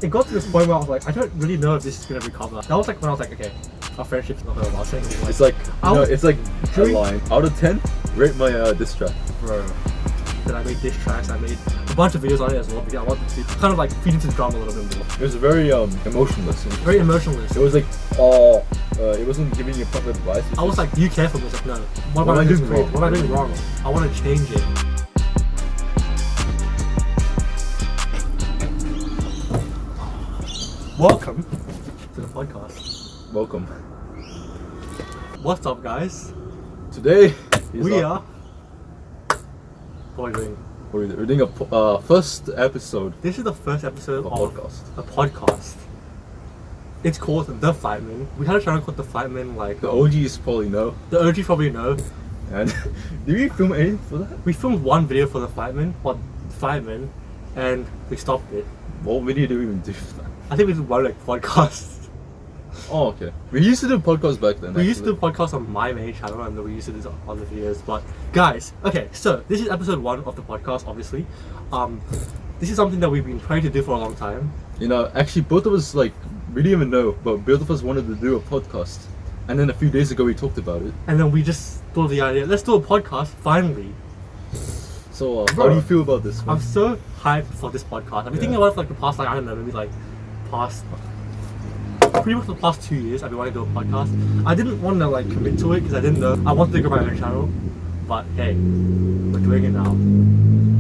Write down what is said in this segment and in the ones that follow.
it got to this point where I was like, I don't really know if this is gonna recover. That was like when I was like, okay, our friendship's not gonna last anymore. It's like, it's like a line. Out of 10, rate my diss track. Bro. Then I made diss tracks, I made a bunch of videos on it as well because I wanted to kind of like feed into the drama a little bit more. It was very emotionless. Very emotionless. It was like, it wasn't giving you proper advice. I was like, you care for me. I was like, no. What am I doing wrong? What am I doing wrong? I want to change it. Welcome to the podcast. Welcome. What's up, guys? Today, we are... What are we doing? We're doing a first episode. This is the first episode of podcast. A podcast. It's called The Flightmen. We had a channel called The Flightmen, like... The OGs probably know. The OGs probably know. And did we film anything for that? We filmed one video for The Flightmen, and we stopped it. What video did we even do for that? I think we did one like podcast. Oh, okay. We used to do podcasts back then. We used to do podcasts on my main channel, and then we used to do other videos. But guys, okay, so this is episode 1 of the podcast. Obviously, this is something that we've been trying to do for a long time. You know, actually, both of us we didn't even know, but both of us wanted to do a podcast. And then a few days ago, we talked about it. And then we just thought of the idea, let's do a podcast finally. So, how do you feel about this one? I'm so hyped for this podcast. I've been thinking about it for like the past, like, I don't know, maybe like pretty much for the past 2 years. I've been wanting to do a podcast. I didn't want to like commit to it because I didn't know. I wanted to grow my own channel, but hey, we're doing it now.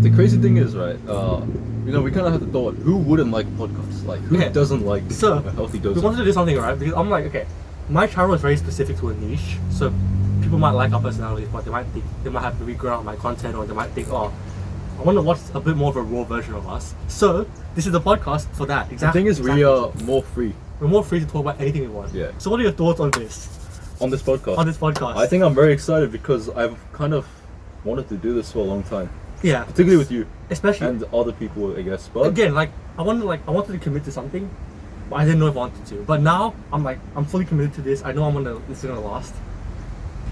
The crazy thing is, right? You know, we kind of had the thought: who wouldn't like podcasts? Like, who doesn't like a healthy dose? We wanted to do something, right? Because I'm like, okay, my channel is very specific to a niche, so people might like our personalities, but they might have to regrow out my content, or they might think, oh, I want to watch a bit more of a raw version of us. So this is the podcast for that. Exactly. The thing is, we are more free. We're more free to talk about anything we want. Yeah. So what are your thoughts on this? On this podcast? I think I'm very excited because I've kind of wanted to do this for a long time. Yeah. Particularly with you. Especially. And other people, I guess. But again, like I wanted to commit to something, but I didn't know if I wanted to. But now I'm fully committed to this. I know this is gonna last.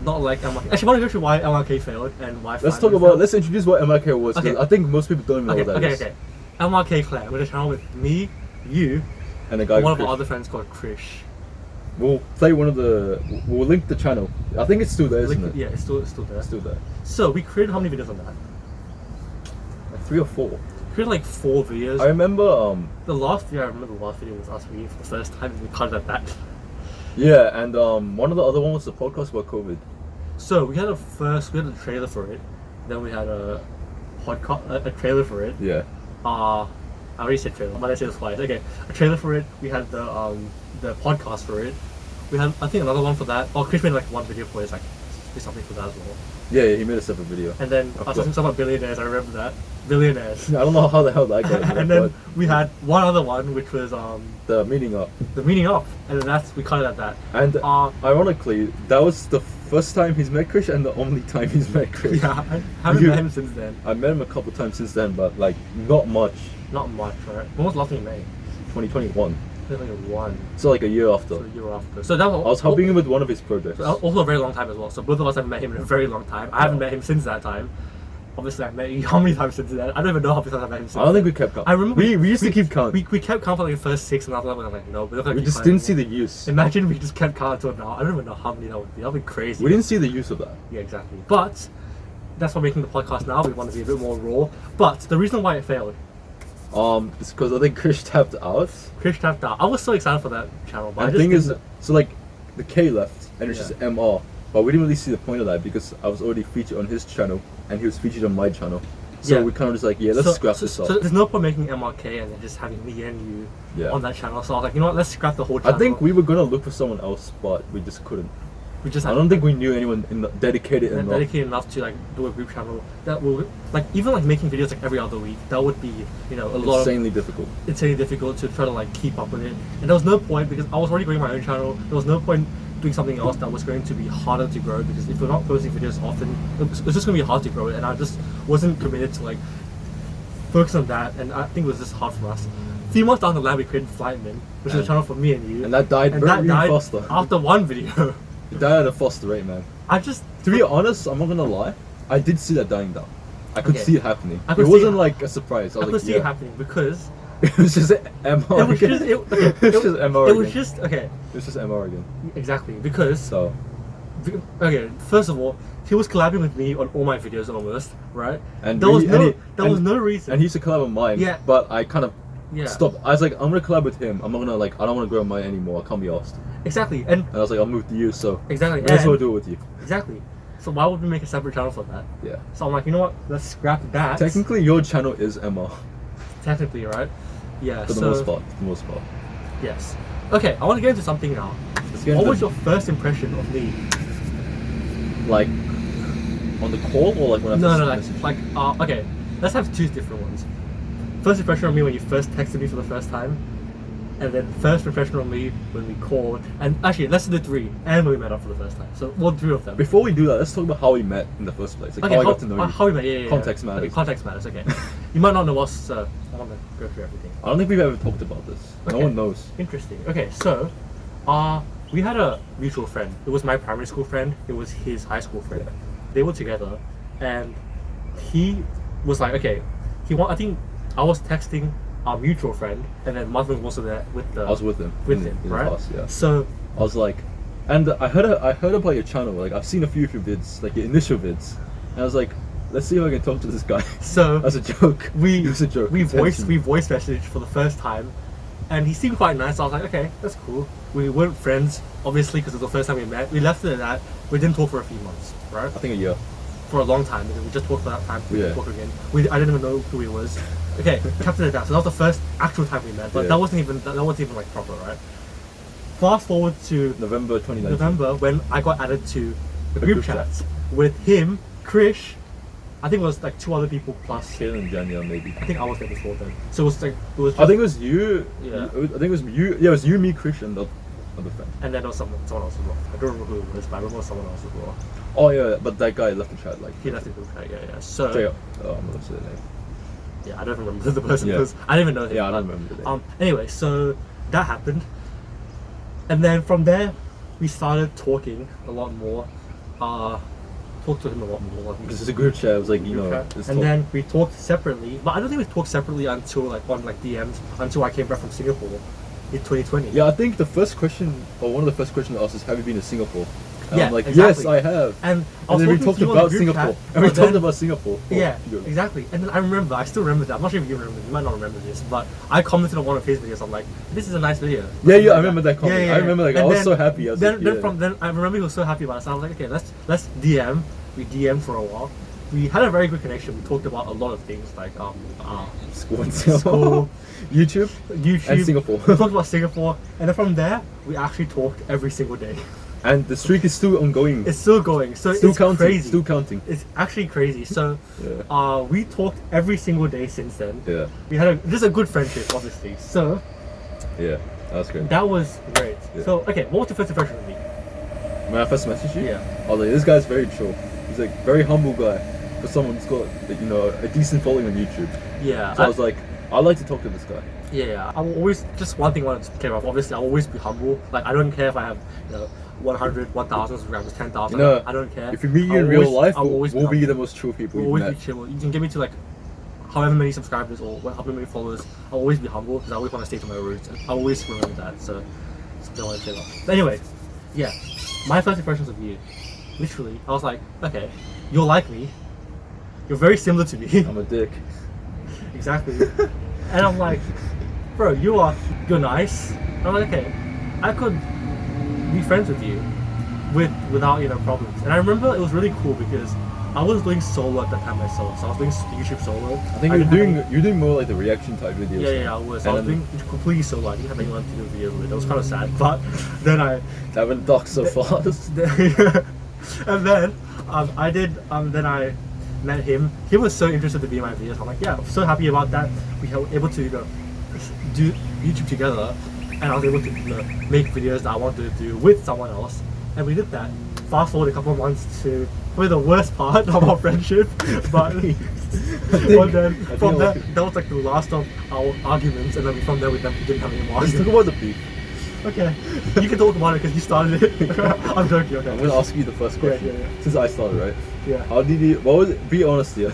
Not like MRK. Actually, I want to go through why MRK failed and why. Let's introduce what MRK was. Okay. I think most people don't even know what that is. Okay. MRK Clan, with a channel with me, you, and a guy. One of our other friends called Krish. We'll play we'll link the channel. I think it's still there, isn't it? Yeah, it's still there. It's still there. So we created how many videos on that? Like 3 or 4. We created like 4 videos. I remember the last video was us reading for the first time, and we cut it at that. Yeah, and one of the other one was the podcast about COVID. So we had a trailer for it, then we had a trailer for it. Yeah. I already said trailer, but I said it twice. Okay, a trailer for it. We had the podcast for it. We had, I think, another one for that. Oh, Chris made like one video for it. It's like did something for that as well. Yeah, he made a separate video. And then I was talking about billionaires. I remember that billionaires. I don't know how the hell that got. And then we had one other one, which was the meeting up. The meeting up, and then we cut it at that. And ironically, that was the first time he's met Krish and the only time he's met Krish. Yeah, I haven't met him since then. I met him a couple times since then, but like not much. Not much, right? When was the last time you met him? 2021. 2021. So like a year after. So that was, I was helping him with one of his projects. So also a very long time as well. So both of us have met him in a very long time. I haven't met him since that time. Obviously, I've met you how many times since then? I don't even know how many times I've met him since. I don't think we kept count. I remember we used to keep count. We kept count for like the first 6, and after that we were like, no, we're not gonna we just didn't see the use. Imagine we just kept count until now. I don't even know how many that would be. That would be crazy. We didn't see the use of that. Yeah, exactly. But that's why we're making the podcast now. We want to be a bit more raw. But the reason why it failed. It's because I think Krish tapped out. I was so excited for that channel. But the thing is, so like the K left and it's just MR. But we didn't really see the point of that because I was already featured on his channel and he was featured on my channel. So we kind of just like, let's scrap this off. So there's no point making MRK and then just having me and you on that channel. So I was like, you know what, let's scrap the whole channel. I think we were going to look for someone else, but we just couldn't. I don't think we knew anyone dedicated enough to like do a group channel that will like even like making videos like every other week. That would be insanely difficult. Insanely difficult to try to like keep up with it. And there was no point because I was already growing my own channel. There was no point doing something else that was going to be harder to grow because if we're not posting videos often, it's just going to be hard to grow it. And I just wasn't committed to like focus on that. And I think it was just hard for us. A few months down the line, we created Flightmen, which is a channel for me and you. And that died very faster. After one video. It died at a faster rate, man. To be honest, I'm not gonna lie, I did see that dying down. I could see it happening. It wasn't like a surprise. I could see it happening because It was just MR It was again. just It's just MR It was again. just okay. It's just MR again. Exactly, because So okay. First of all, he was collabing with me on all my videos almost, right? and There was we- no and he- there was and- no reason. and he used to collab on mine. Yeah. But I kind of yeah. stopped. I was like, I'm gonna collab with him. I'm not gonna like. I don't want to grow on mine anymore. I can't be asked. Exactly, and And I was like, I'll move to you. So exactly, I just want and, to do it with you. exactly. So why would we make a separate channel for that? Yeah. So I'm like, you know what? Let's scrap that. Technically, your channel is MR Technically, right? Yeah. for the so most part. For the most part. yes. Okay, I want to get into something now. Let's get What into was your first impression of me? like on the call or like when I No, first no, messaged you? like okay. Let's have two different ones. First impression of me when you first texted me for the first time, and then first impression of me when we called. And actually, let's do the three, and when we met up for the first time. So all three of them. Before we do that, let's talk about how we met in the first place. Like Okay, how I got to know you. how we met? Yeah. Context Okay, matters. context matters. Okay. You might not know us, so I want to go through everything. I don't think we've ever talked about this. No Okay. one knows. Interesting. Okay, so we had a mutual friend. It was my primary school friend. It was his high school friend. Yeah. They were together, and he was like, okay, I think I was texting our mutual friend, and then Mathavan was also there with the. I was with him. with in him, the right? class, yeah. So I was like, and I heard about your channel. Like I've seen a few of your vids, like your initial vids, and I was like, let's see if I can talk to this guy. so As a joke. we It was a joke. we voice Intention. messaged for the first time, and he seemed quite nice. I was like, okay, that's cool. We weren't friends, obviously, because it was the first time we met. We left it at that. We didn't talk for a few months, right? I think a year. For a long time, because we just talked for that time. We Yeah. didn't talk again. I didn't even know who he was. Okay, captured that. So that was the first actual time we met, but Yeah. that wasn't even like proper, right? Fast forward to November 2019. November when I got added to the The group group chat. chats with him, Krish. I think it was like two other people plus. Kayla and Janya maybe. I think I was there before then. So it was like it was. Just, I think it was you. Yeah. I think it was you. Yeah, it was you, me, Christian, the other friend. and then there was someone else as well. I don't remember who it was, but I remember someone else as well. Oh yeah, but that guy left the chat like. He left the group chat. Yeah. So Straight up. Oh, I'm gonna say the name. yeah, I don't remember the person Yeah. because I didn't even know him. Yeah, I don't but, remember the name. Anyway, so that happened, and then from there we started talking a lot more. Talked to him a lot more. Because it's a group chat. It was like, you know, and it's talk- then we talked separately, but I don't think we talked separately until like on like DMs until I came back from Singapore in 2020. Yeah, I think the first question, or one of the first questions I asked is, have you been to Singapore? And Yeah, I'm like, exactly. yes, I have. And I And was then we talking talked to you on the about group Singapore. chat, And we but talked then- about Singapore. for Yeah, a few hours. exactly. And then I still remember that. I'm not sure if you remember. You might not remember this, but I commented on one of his videos. I'm like, this is a nice video. Yeah, Something I like remember that comment. Yeah, I remember like, And I was so happy. I was then, like, yeah. then I remember he was so happy about it. So I was like, okay, let's DM. We DM'd for a while. We had a very good connection. We talked about a lot of things like School and Singapore. school, YouTube. YouTube, And Singapore. We talked about Singapore, and then from there we actually talked every single day. And the streak is still ongoing. It's still going. So still it's counting. crazy. Still counting. It's actually crazy. So Yeah. we talked every single day since then. Yeah. We had just a good friendship, obviously. So Yeah. That's great. that was great. Yeah. So okay, what was the first impression of me? When I first messaged you, Yeah. I was like, this guy's very chill. He's like very humble guy for someone who's got like, you know, a decent following on YouTube. Yeah. So I was like, I'd like to talk to this guy. Yeah. I will always just one thing I wanted to clear up. Obviously, I'll always be humble. Like I don't care if I have 100, 1,000 subscribers, 10,000. You know, I don't care. If you meet you I'll in real always- life, I'll always we'll be humble. the most true people We'll you've always met. be chill. You can get me to like however many subscribers or however many followers. I'll always be humble because I always want to stay to my roots. And I always remember that. So something I want to clear up. But anyway, yeah, my first impressions of you, literally, I was like, okay, you're like me. You're very similar to me. I'm a dick. Exactly. And I'm like, bro, you're nice. And I'm like, okay, I could be friends with you without problems. And I remember it was really cool because I was doing solo at that time myself. So I was doing YouTube solo. I think you're doing more like the reaction type videos. Yeah, I was. I And was then- doing completely solo. I didn't have anyone to do videos with. It was kind of sad, but then That went dark so fast. and then then I met him. He was so interested to be in my videos. I'm like, yeah, I'm so happy about that. We were able to do YouTube together, and I was able to make videos that I wanted to do with someone else, and we did that. Fast forward a couple of months to probably the worst part of our friendship, but then from there that was like the last of our arguments, and then from there we didn't have any more. Let's talk about the beef. Okay, you can talk about it because you started it. I'm joking. Okay. I'm gonna ask you the first question. Yeah. Since I started, right? Yeah. How did you? What was it? Be honest here.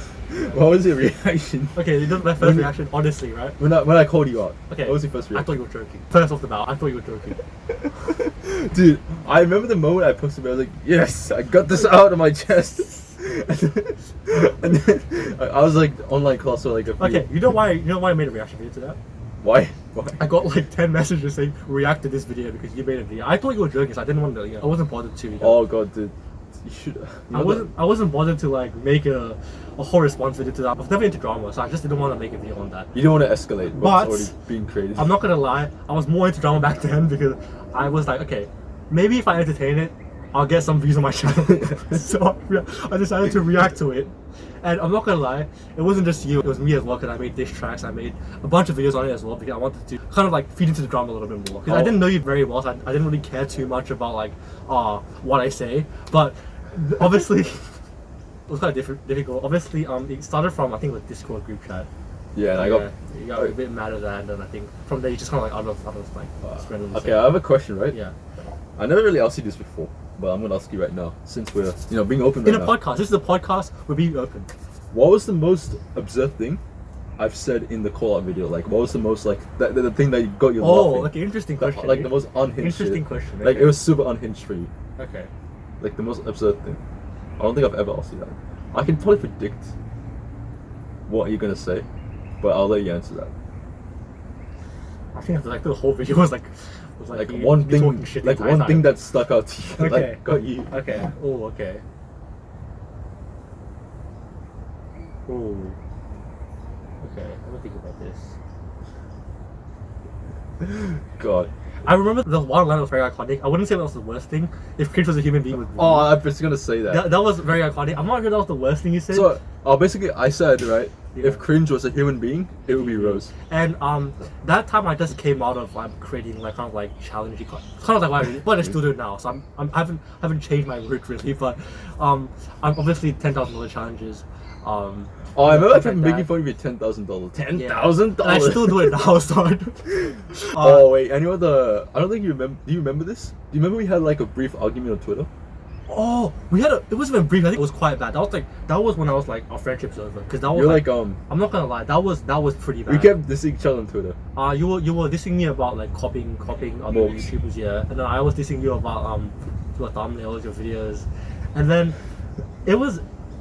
What was your reaction? Okay, this is my first reaction, honestly, right? When I called you out. Okay. What was your first I reaction? thought you were joking. First off the bat, I thought you were joking. Dude, I remember the moment I posted it, I was like, yes, I got this out of my chest. and then I was like online class for like a few. Okay, you know why I made a reaction video to that? Why? I got like 10 messages saying react to this video because you made a video. I thought you were joking, so I didn't want to. I wasn't bothered to. Oh god, dude, you should. I wasn't bothered to like make a whole response video to that. I was never into drama, so I just didn't want to make a video on that. You don't want to escalate But what's already being created. I'm not gonna lie, I was more into drama back then because I was like, okay, maybe if I entertain it, I'll get some views on my channel. So I decided to react to it. And I'm not gonna lie, it wasn't just you, it was me as well, because I made diss tracks, I made a bunch of videos on it as well, because I wanted to kind of like feed into the drama a little bit more. Because I didn't know you very well, so I didn't really care too much about like what I say. But obviously, it was quite difficult. Obviously, it started from, I think, with Discord group chat. Yeah, and you got a bit mad at that, and then I think from there you just kind of like others like spread. Okay, I have a question, right? Yeah. I never really asked you this before, but I'm gonna ask you right now, since we're being open right In a now. podcast, this is a podcast, we're being open. What was the most absurd thing I've said in the call out video? Like, what was the most like the thing that got you laughing? Oh, okay, interesting question. Like the most unhinged. Interesting shit. question. Like okay. it was super unhinged for you. Okay. Like the most absurd thing. I don't think I've ever asked you that. I can probably predict what you're gonna say, but I'll let you answer that. I think like the whole video was like you, one you thing, talking shit the like entire one time. thing that stuck out to you, Okay. like got you. Okay. Oh, okay. Oh. Okay. Let me think about this. God. I remember the one line was very iconic. I wouldn't say that was the worst thing. If Cringe was a human being with me. Oh, I was gonna say that. That was very iconic. I'm not sure that was the worst thing you said. So, basically, I said right. Yeah. If Cringe was a human being, it would be Rohzz. And that time I just came out of creating like kind of like challenging, kind of like what I did, but I still do it now. So I haven't changed my route really, but I'm obviously $10,000 challenges. Oh, I remember I kept like making that. fun of you $10,000. Yeah. $10,000. And I still do it now, so. Oh wait, and you know the? I don't think you remember. Do you remember this? Do you remember we had like a brief argument on Twitter? Oh, we had it wasn't even brief. I think it was quite bad. That was when I was like our friendship's over, because that was You're like, like I'm not gonna lie, that was pretty bad. we kept dissing each other on Twitter. You were dissing me about like copying other Mobs. YouTubers, yeah, and then I was dissing you about your thumbnails, your videos, and then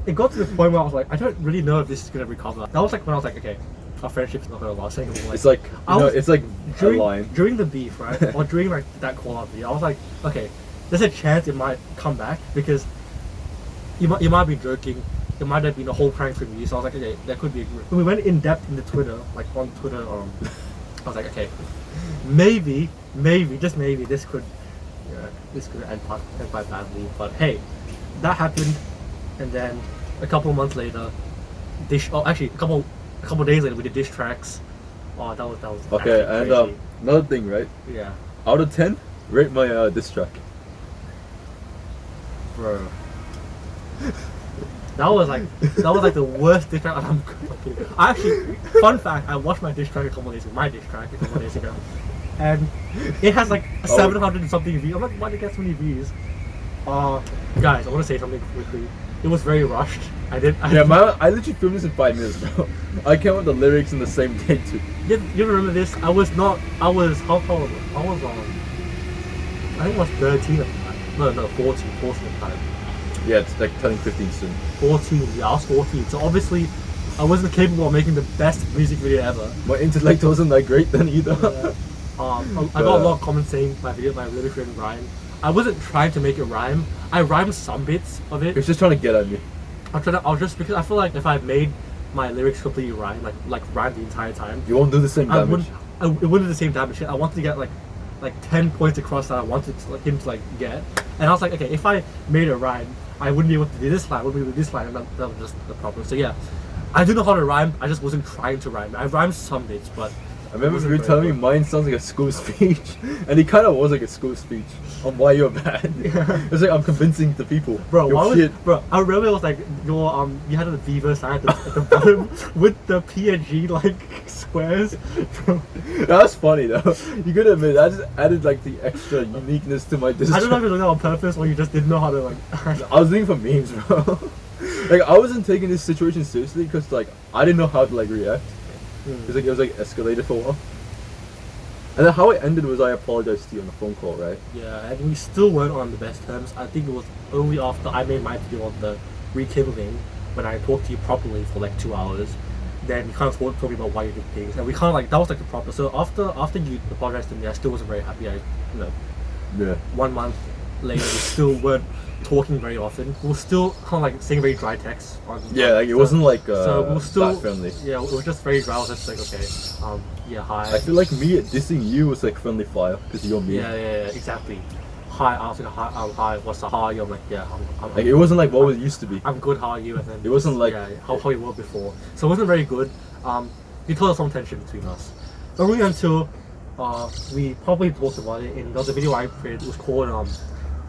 it got to the point where I was like, I don't really know if this is gonna recover. That was like when I was like, okay, our friendship's not gonna last anymore. It's like it's like a line. During the beef, right, or during like that call out video, I was like, okay, there's a chance it might come back because you might be joking. It might have been a whole prank from you. So I was like, okay, that could be. When we went in depth into Twitter, like on Twitter, I was like, okay, maybe, just maybe this could end quite badly. But hey, that happened, and then a couple of months later, actually a couple of days later, we did diss tracks. Oh, that was Okay, actually and crazy. another thing, right? Yeah, Out of 10, rate my diss track. bro. That was like the worst diss track. I'm kidding. I actually, fun fact, I watched my diss track a couple days ago, and it has like 700 and something views. I'm like, why did it get so many views? Guys, I want to say something quickly. It was very rushed. I literally filmed this in 5 minutes, bro. I came up with the lyrics in the same day too. You remember this? I was how old? I was I think I was 13 at the time. No, 14 at the time. Yeah, it's like turning 15 soon. 14, yeah, I was 14. So obviously, I wasn't capable of making the best music video ever. My intellect wasn't that great then either. I got a lot of comments saying my lyrics didn't rhyme. I wasn't trying to make it rhyme. I rhymed some bits of it. It's just trying to get at me. Because I feel like if I made my lyrics completely rhyme, like rhyme the entire time, You won't do the same damage. it wouldn't do the same damage. I wanted to get like 10 points across that I wanted him to get. And I was like, okay, if I made it rhyme, I wouldn't be able to do this line, I wouldn't be able to do this line, and that was just the problem. So yeah, I do know how to rhyme, I just wasn't trying to rhyme. I rhymed some bits, but I remember you were telling me mine sounds like a school speech, and it kind of was like a school speech on why you're bad. Yeah. It's like I'm convincing the people. Bro, You're I remember it was like your you had a Viva sign at the bottom with the PNG like squares. Bro. That's funny though. You could admit I just added like the extra uniqueness to my diss I don't know if track. you did that on purpose or you just didn't know how to like. I was doing it for memes, bro. Like I wasn't taking this situation seriously because like I didn't know how to like react. Because like it was like escalated for a while. And then how it ended was I apologized to you on the phone call, right? Yeah, and we still weren't on the best terms. I think it was only after I made my video on the rekindling, when I talked to you properly for like 2 hours, then you kind of told me about why you did things, and we kind of like, that was like the proper. So after you apologized to me, I still wasn't very happy. Yeah. 1 month later, we still weren't talking very often. We were still kind of like saying very dry text on. Yeah, like it wasn't like so we were still that friendly. Yeah, it was just very dry. I was just like, okay, yeah, hi. I feel like me dissing you was like friendly fire because you're me. Yeah, exactly. Hi, I was like, hi, what's up? How are you? I'm like, yeah, I'm Like it wasn't like what it used to be. I'm good. How are you? And then It wasn't like how you were before. So it wasn't very good. You told us some tension between us. Only until we probably talked about it in the video I created. It was called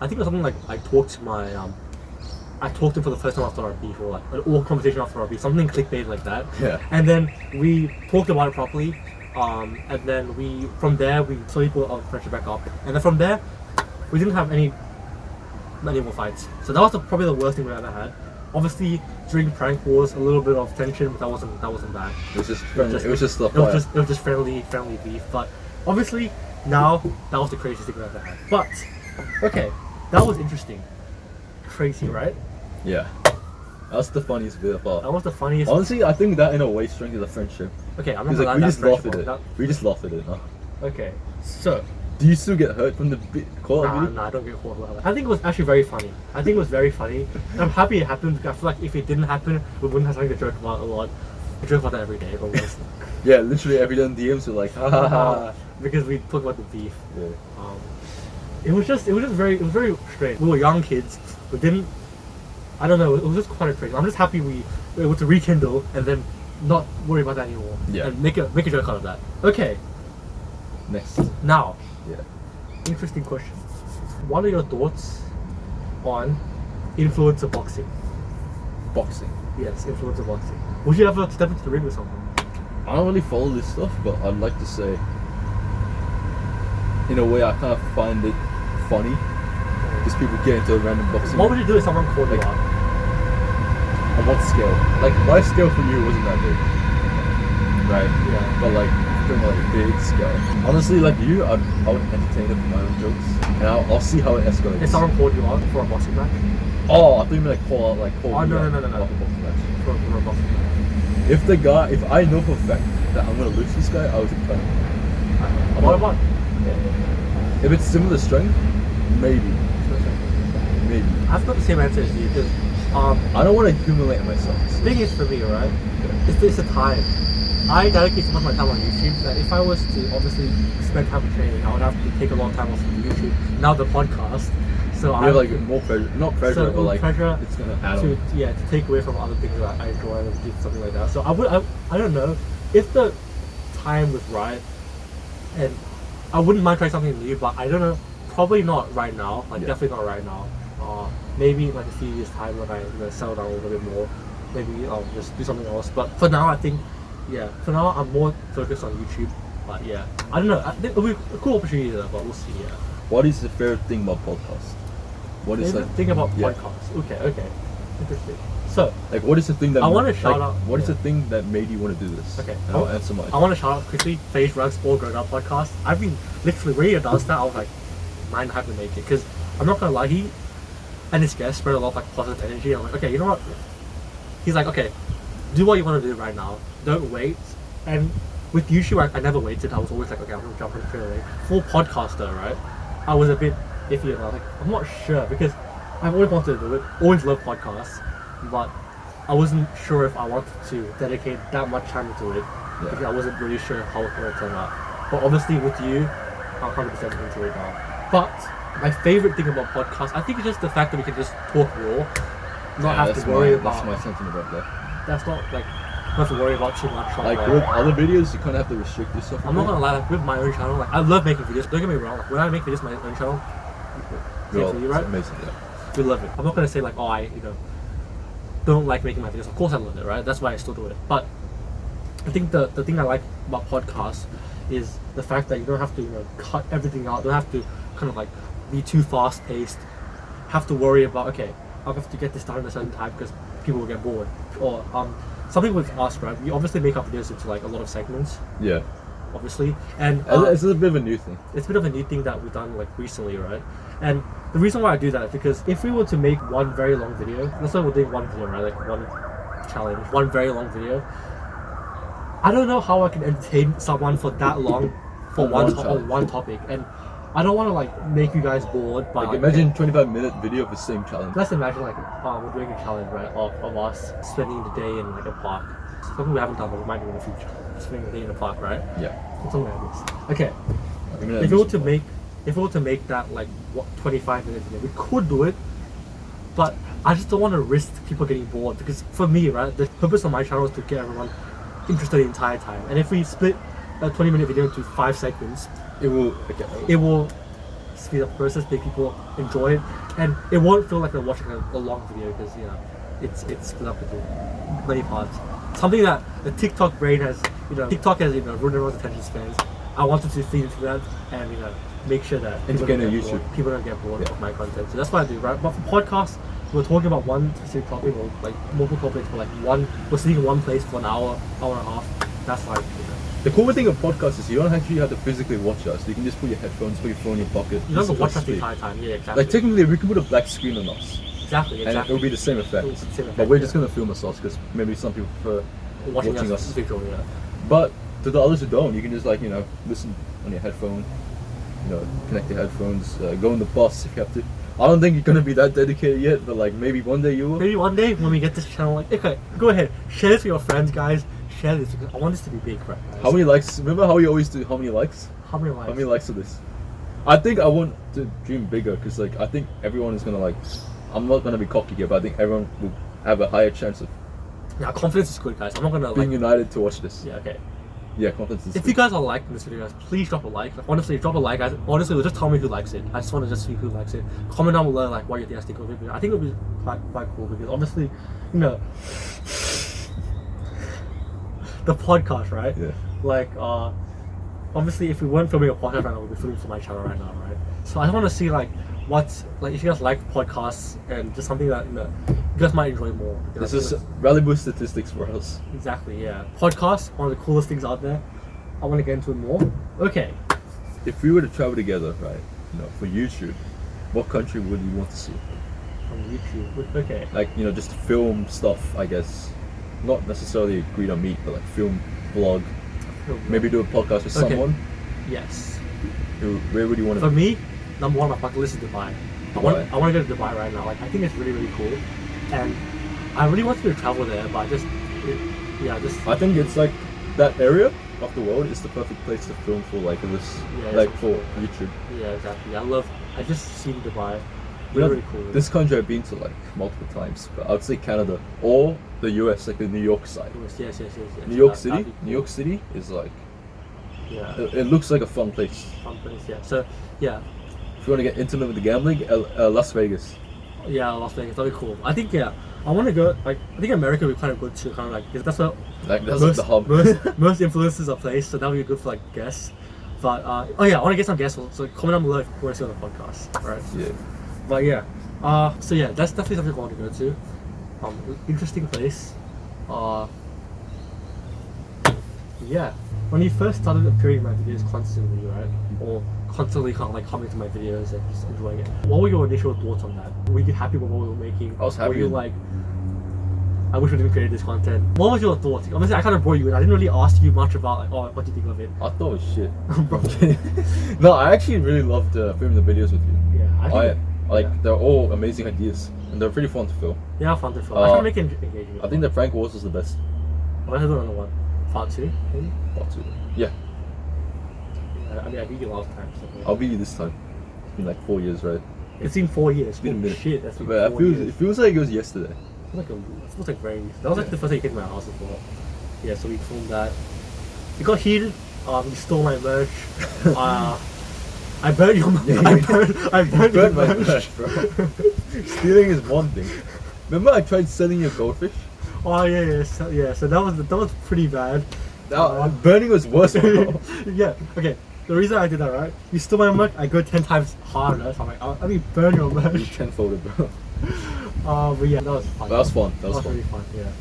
I think it was something like I talked to him for the first time after our beef, or like an all conversation after our beef, something clickbait like that. Yeah. And then we talked about it properly. And then from there we slowly built our friendship back up. And then from there, we didn't have any more fights. So that was probably the worst thing we ever had. Obviously, during prank wars, a little bit of tension, but that wasn't bad. It was just friendly. It was just it was just friendly beef. But obviously, now that was the craziest thing we ever had. But okay, that was interesting. Crazy, right? Yeah. That's the funniest bit of all. That was the funniest. Honestly, I think that in a way strengthens the friendship. Okay, I'm not Because gonna like, we lie, just that laughed at friendship- it. We just laughed at it. Huh? Okay, so. Do you still get hurt from the call out video? Nah, I don't get caught about that. I think it was actually very funny. I think it was very funny. And I'm happy it happened because I feel like if it didn't happen, we wouldn't have something to joke about a lot. We joke about that every day, almost. Yeah, literally every day in DMs were like, ha ha ha. Because we talk about the beef. Yeah. It was very strange. We were young kids. We didn't. I don't know. It was just quite crazy. I'm just happy we were able to rekindle and then not worry about that anymore. Yeah. And make a joke out of that. Okay. Next. Now. Yeah. Interesting question. What are your thoughts on influencer boxing? Boxing. Yes, influencer boxing. Would you ever step into the ring with someone? I don't really follow this stuff, but I'd like to say, in a way, I kind of find it funny. Just people get into a random boxing. What would you do if someone called you out? On what scale? Like, my scale for you wasn't that big. Right? Yeah. But like, from like a big scale. Honestly, like you, I would entertain it for my own jokes. And I'll see how it escalates. If someone called you out for a boxing match? Oh, I thought you meant like call out, like call Oh, me no. out for a boxing match. For a boxing match. If I know for a fact that I'm gonna lose this guy, I would take time. What about? If it's similar strength, maybe. Maybe. I've got the same answer as you because I don't want to humiliate myself. the thing is for me, right? It's the time. I dedicate so much of my time on YouTube that if I was to obviously spend time training, I would have to take a lot of time off from YouTube. Now the podcast, so I have like more pressure, not pressure, so but like pressure it's gonna add to on. to take away from other things that I enjoy and do something like that. So I don't know if the time was right, and I wouldn't mind trying something new, but I don't know. Probably not right now. Like definitely not right now. Maybe in like a few years time when I settle down a little bit more, maybe I'll just do something else. But for now, I think for now I'm more focused on YouTube. But yeah, I don't know. I think it'll be a cool opportunity there, but we'll see. Yeah. What is the favorite thing about podcast? What is Favorite like thing about podcasts? Okay, interesting. So like what is the thing that I want to shout out. What is the thing that made you want to do this? Okay, and I'll answer mine. I want to shout out quickly Phase Rugs All Grown Up podcast. I've been literally when he announced that I was like, mine have to make it because I'm not gonna lie, he and his guests spread a lot of like positive energy. I'm like, okay, you know what? He's like, okay, do what you want to do right now. Don't wait. And with YouTube, I never waited. I was always like, okay, I'm gonna jump in straight away. For podcaster, right? I was a bit iffy and I was like, I'm not sure because I've always wanted to do it. Always loved podcasts, but I wasn't sure if I wanted to dedicate that much time to it because I wasn't really sure how it would turn out. But obviously with you, I'm 100% into it now. But my favorite thing about podcasts, I think it's just the fact that we can just talk raw, not have to worry about. That's my sentiment about that. That's not like not to worry about too much. Like with other videos, you kind of have to restrict yourself. I'm not gonna lie, like with my own channel, like I love making videos. Don't get me wrong. Like when I make videos on my own channel, Well, you, right? it's amazing. Yeah. We love it. I'm not gonna say like, oh, I don't like making my videos. Of course I love it, right? That's why I still do it. But I think the thing I like about podcasts is the fact that you don't have to cut everything out. Don't have to kind of like be too fast paced. Have to worry about, okay, I'll have to get this done at a certain time because people will get bored. Or something with us, right? We obviously make our videos into like a lot of segments, Yeah. obviously, and It's a bit of a new thing. it's a bit of a neat thing that we've done like recently, right? And the reason why I do that is because if we were to make one very long video, let's say we're doing one video, right? Like one challenge, one very long video. I don't know how I can entertain someone for that long for one topic, and I don't want to like make you guys bored. By Like imagine 25-minute video of the same challenge. let's imagine like we're doing a challenge, right? Of us spending the day in like a park. Something we haven't done, but we might do in the future. Spending the day in a park, right? Yeah. Something like this. Okay. I mean, If we were to make that like 25 minutes video, we could do it, but I just don't want to risk people getting bored, because for me, right, the purpose of my channel is to get everyone interested the entire time. And if we split a 20-minute video into 5 segments, it will. it will speed up the process, make people enjoy it, and it won't feel like they're watching a long video, because it's split up into many parts. Something that the TikTok brain has, TikTok has ruined everyone's attention spans. I wanted to feed into that and make sure that people don't get bored of my content. So that's what I do, right? But for podcasts, we're talking about one specific topic, or like multiple topics, for like we're sitting in one place for an hour and a half. That's like The cool thing of podcasts is you don't actually have to physically watch us. You can just put your headphones, put your phone in your pocket. you don't have to watch us the entire time. Yeah, exactly. Like technically, we can put a black screen on us, exactly. and it will be the same effect. It's the same effect, But we're just gonna film ourselves because maybe some people prefer watching us visual, yeah. But to the others who don't, you can just like listen on your headphone. Connect your headphones. Go on the bus if you have to. I don't think you're gonna be that dedicated yet, but like maybe one day you will. Maybe one day when we get this channel, like, okay, go ahead, share this with your friends, guys. Share this because I want this to be big, right? Guys? How many likes? Remember how we always do? How many likes? How many likes? How many likes of this? I think I want to dream bigger because like I think everyone is gonna like. I'm not gonna be cocky here, but I think everyone will have a higher chance of. Yeah, confidence is good, guys. I'm not gonna being united to watch this. Yeah, okay. Yeah, confidence is If good. you guys are liking this video, guys, please drop a like. Honestly, drop a like, guys. Honestly, just tell me who likes it. I just want to see who likes it. Comment down below like what you think of it. I think it'll be quite cool because obviously, the podcast, right? Yeah. Like, obviously, if we weren't filming a podcast right now, we'd be filming for my channel right now, right? So I want to see like what's like if you guys like podcasts and just something that you guys might enjoy more. This is valuable statistics for us. Exactly, yeah. Podcasts, one of the coolest things out there. I want to get into it more. Okay. If we were to travel together, right? For YouTube, what country would you want to see? On YouTube, okay. Like just film stuff, I guess. Not necessarily agree on meet, but like film, vlog. Maybe do a podcast with someone. Yes. Where would you want to? For me, number one on my bucket list is Dubai. I want to go to Dubai right now. Like I think it's really really cool, and I really want to travel there. But I think it's like that area of the world is the perfect place to film for like this, for YouTube. Yeah, exactly. I just seen Dubai. Really cool. This country I've been to like multiple times, but I would say Canada or the US, like the New York side. Yes. New York City. Cool. New York City is like. Yeah. It looks like a fun place. Yeah. So yeah. If you want to get intimate with the gambling, Las Vegas. Yeah, Las Vegas. That'd be cool. I think I want to go. Like I think America would be kind of good too. Kind of like because that's what. Like that's the hub. most influencers are placed, so that would be good for like guests. But I want to get some guests. So comment down below if you want to see on the podcast. Right. Yeah. But yeah, so yeah, that's definitely something I want to go to. Interesting place. Yeah. When you first started appearing in my videos constantly, right, or constantly kind of like coming to my videos and just enjoying it, what were your initial thoughts on that? Were you happy with what we were making? I was happy. Were you like, I wish we didn't create this content? What was your thoughts? Honestly, I kind of brought you in. I didn't really ask you much about like, what do you think of it? I thought it was shit. No, I actually really loved filming the videos with you. Yeah, they're all amazing ideas and they're pretty fun to film. Yeah, fun to film. I try to make it engaging. I think the prank wars was the best. I had another one. Part 2, maybe? Part 2. Yeah. I mean, I beat you last time. So I'll beat you this time. It's been like 4 years, right? It's been 4 years. It's been a minute. Shit, that's been but 4 years. It feels like it was yesterday. It feels like very recent. That was like the first time you came to my house as well. Yeah, so we filmed that. It got heated. You stole my merch. I burned your merch. I burned your merch, bro. Stealing is one thing. Remember I tried selling your goldfish? Oh yeah. So that was pretty bad. Burning was worse. Yeah. Okay. The reason I did that, right? You stole my merch. I go 10 times harder. So I'm like, let me burn your merch. You tenfolded, bro. But yeah, that was fun. That was fun. That was fun. really fun. Yeah.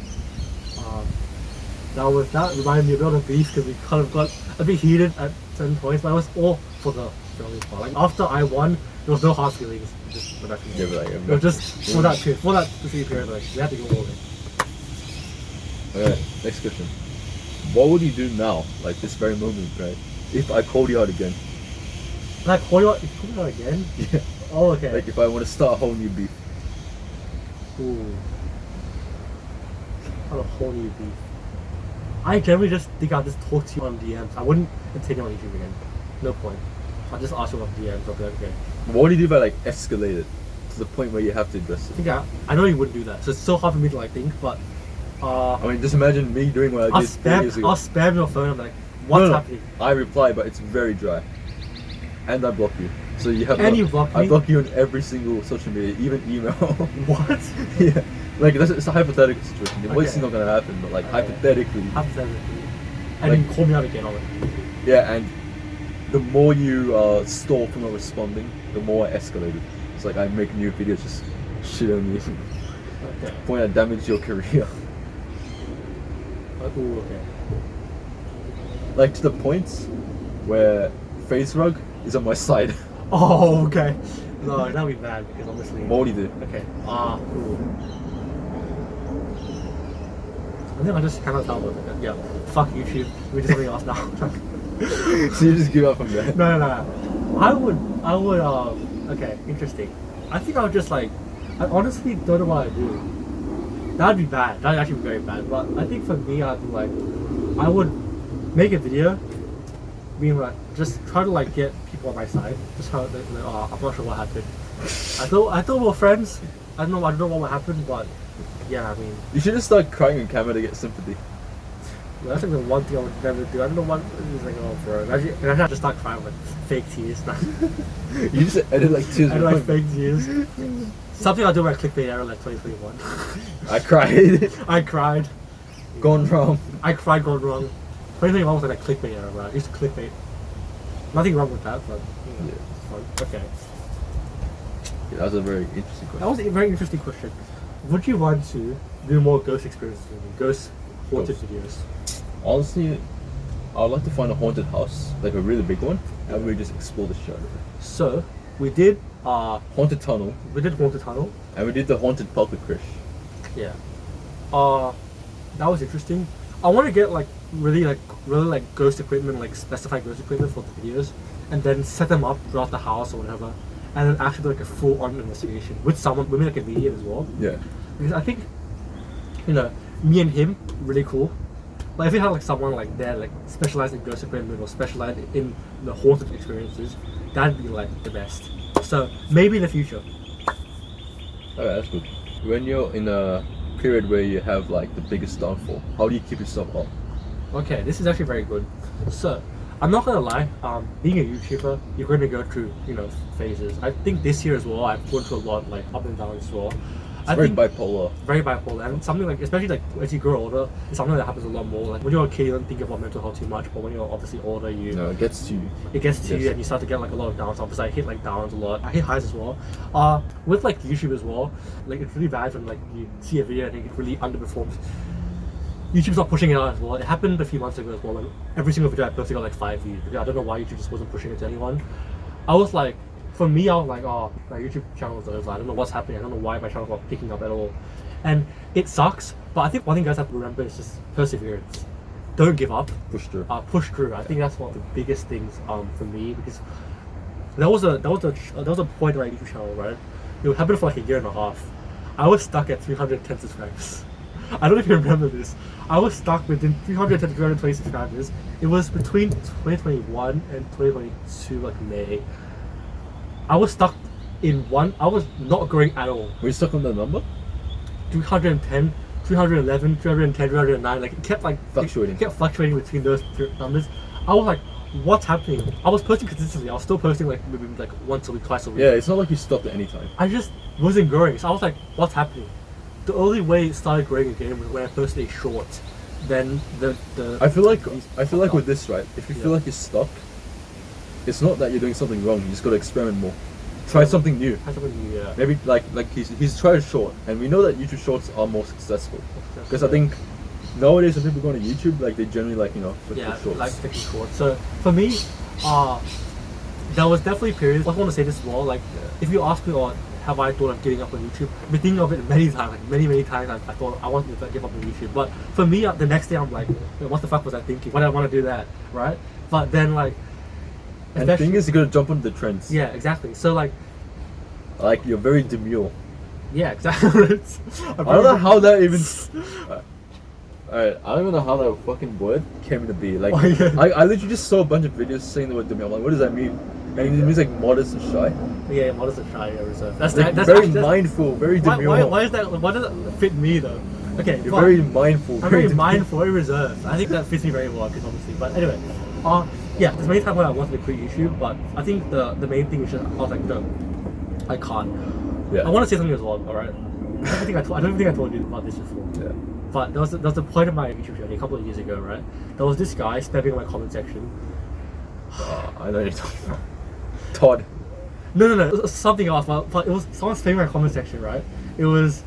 That reminded me a bit of the beef because we kind of got a bit heated at certain points, but it was all for the filming part. Like after I won, there was no hard feelings. Just went back to the game. It was just for that specific period, like we had to go all in. Okay, next question. What would you do now, like this very moment, right? If I called you out again? Like call you out again? Yeah. Oh, okay. Like if I want to start a whole new beef. Ooh. Not a whole new beef. I generally just think I'll just talk to you on DMs. I wouldn't continue on YouTube again. No point. I'll just ask you on DMs. I'll be like, okay. What would you do if I like escalate it to the point where you have to address I it? think I know you wouldn't do that, so it's so hard for me to like think, but I mean, just imagine me doing what I did 4 years ago. I'll spam your phone. I'm like, what's happening? I reply, but it's very dry, and I block you. So you have. And you block me? I block you on every single social media, even email. What? Yeah, like it's a hypothetical situation. Okay. It's not gonna happen, but like hypothetically. Hypothetically. And Like- you call me out again on it. Yeah, and the more you stall from not responding, the more I escalate it. It's like I make new videos just shit on you. Okay. Point I damage your career. Ooh, okay. Like to the point where Face Rug is on my side. Oh, okay. No, that'd be bad because obviously. What would you do? Okay. Cool. I think I just cannot tell with it. Yeah. Fuck YouTube. We do something else now. So you just give up from there? No. I would, okay, interesting. I think I would just like, I honestly don't know what I'd do. That'd be bad. That'd actually be very bad. But I think for me, I'd be like, I would make a video, being like, just try to like get people on my side. Just how, like, I'm not sure what happened. I thought we were friends. I don't know what happened, but yeah, I mean, You should just start crying on camera to get sympathy. that's like the one thing I would never do. I don't know what it's like. Oh, bro, imagine I just start crying with fake tears. You just edit like tears. I like fake tears. Something I'll do when I clickbait era like 2021. I cried. I cried. Gone wrong. I cried gone wrong. 2021 was like a clickbait era, bro. I used to clickbait. Nothing wrong with that, but you know, it's fun. Okay. Yeah, that was a very interesting question. That was a very interesting question. Would you want to do more ghost experiences with me? Ghost haunted videos? Honestly, I would like to find a haunted house, like a really big one, and we just explore the show. So, we did Haunted tunnel, haunted tunnel. and we did the haunted public crash. Yeah. That was interesting. I want to get like really ghost equipment, like specified ghost equipment for the videos, and then set them up throughout the house or whatever, and then actually do like a full-on investigation with someone, maybe like a medium as well. Yeah. Because I think, you know, me and him really cool. Like if we had like someone like there, like specialized in ghost equipment or specialized in the haunted experiences, that'd be like the best. So maybe in the future. Okay, that's good. When you're in a period where you have like the biggest downfall, how do you keep yourself up? Okay, this is actually very good. So, I'm not gonna lie, being a YouTuber, you're gonna go through, you know, phases. I think this year as well, I've gone through a lot, like up and down as well. It's very bipolar. Very bipolar, and something like, especially like as you grow older, it's something that happens a lot more. Like when you're a kid, you don't think about mental health too much, but when you're obviously older, No, it gets to you. you, and you start to get like a lot of downs. Obviously, I hit like downs a lot. I hit highs as well. With like YouTube as well, like it's really bad when like you see a video and it really underperforms. YouTube's not pushing it out as well. It happened a few months ago as well. When every single video I posted got like 5 views. I don't know why YouTube just wasn't pushing it to anyone. I was like, for me, I was like, oh, my YouTube channel is over. I don't know what's happening. I don't know why my channel's not picking up at all. And it sucks, but I think one thing guys have to remember is just perseverance. Don't give up. Push through. Push through. I think that's one of the biggest things for me, because there was a point on my YouTube channel, right? It happened for like a year and a half. I was stuck at 310 subscribers. I don't know if you remember this. I was stuck within 310 to 320 subscribers. It was between 2021 and 2022, like May. I was stuck in one. I was not growing at all. Were you stuck on that number? 310, 311, 310, 309. Like it kept like Fluctuating. It kept fluctuating between those numbers. I was like, what's happening? I was posting consistently. I was still posting like maybe like once a week, twice a week. Yeah, it's not like you stopped at any time. I just wasn't growing. So I was like, what's happening? The only way it started growing again was when I posted a short. Then the I feel like with this, right? If you feel Yeah. like you're stuck, it's not that you're doing something wrong. You just got to experiment more try something new. Try something new, yeah. Maybe like he's tried short, and we know that YouTube Shorts are more successful. Because I think nowadays when people go on YouTube, like they generally like for shorts. Like picking shorts. So for me, there was definitely periods. I want to say this as well. Like if you ask me, or have I thought of giving up on YouTube? I've been thinking of it many times, like many times. I thought I wanted to give up on YouTube, but for me, the next day I'm like, what the fuck was I thinking? Why did I want to do that, right? But then like, and the thing is, you gotta jump on the trends. Yeah, exactly. So like you're very demure. Yeah, exactly. I don't know how that even. Alright, I don't even know how that fucking word came to be. Like, I literally just saw a bunch of videos saying the word demure. I'm like, what does that mean? And it means like modest and shy. Yeah, modest and shy. Yeah, reserved. That's very mindful, very demure. Why is that? Why does that fit me though? Okay, you're very mindful. I'm very mindful, very reserved. I think that fits me very well, because obviously. But anyway, yeah, there's many times when I wanted to quit YouTube, but I think the main thing is just I was like, no, I can't. Yeah. I want to say something as well. All right. I don't think I told you about this before. Yeah. But there was a point of my YouTube journey a couple of years ago, right? There was this guy spamming my comment section. I know you're talking about. Todd. No. It was something else, but it was someone spamming my comment section, right? It was,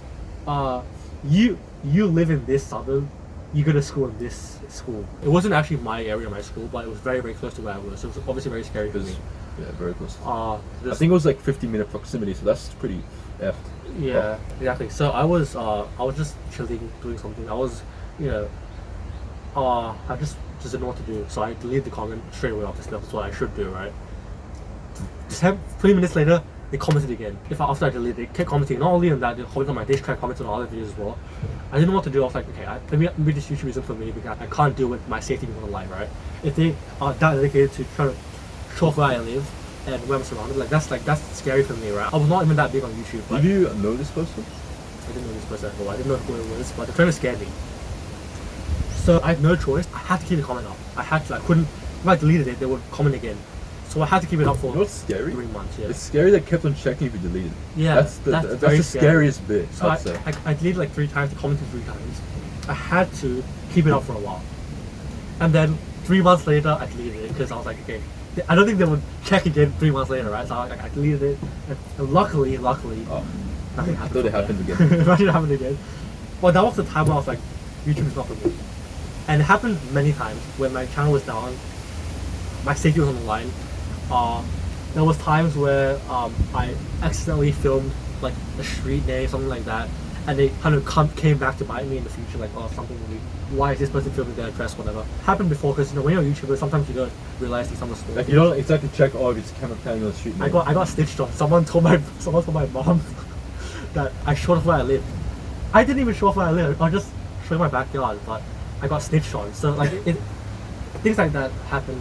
you live in this suburb, you go to school in this school. It wasn't actually my area, my school, but it was very, very close to where I was. So it was obviously very scary for me. Yeah, very close. I think it was like 50-minute proximity, so that's pretty effed. Yeah, exactly. So I was just chilling, doing something. I was, I just didn't know what to do. So I deleted the comment straight away. Obviously, that's what I should do, right? 20 minutes later, they commented again. After I deleted it, kept commenting. Not only on that, they commented on my dish track, commented on other videos as well. I didn't know what to do. I was like, okay, maybe this YouTube isn't for me because I can't deal with my safety being on the line, right? If they are that dedicated to trying to show off where I live and where I'm surrounded, that's scary for me, right? I was not even that big on YouTube. But did you know this person? I didn't know this person at all. I didn't know who it was, but they're trying to scare me. So I had no choice. I had to keep the comment up. I couldn't. If I deleted it, they would comment again. So I had to keep it up for. You know what's scary? 3 months. Yeah. It's scary that kept on checking if you deleted it. Yeah, that's the scariest bit. So I deleted like 3 times, commented 3 times. I had to keep it up for a while, and then 3 months later, I deleted it because I was like, okay. I don't think they would check again 3 months later, right? So I deleted it, and luckily, nothing happened. I thought it happened again. Imagine it happened again. Well, that was the time when I was like, YouTube is not for me. And it happened many times when my channel was down, my safety was on the line. There was times where I accidentally filmed like a street name, something like that, and they kind of came back to bite me in the future, like, oh, something really, why is this person filming their address, whatever. Happened before, because when you're a YouTuber, sometimes you don't realize these some small. Like you don't exactly check, oh, if it's camera panning on the street. I got snitched on. Someone told my mom that I showed off where I live. I didn't even show off where I live. I was just showing my backyard, but I got snitched on. So like things like that happen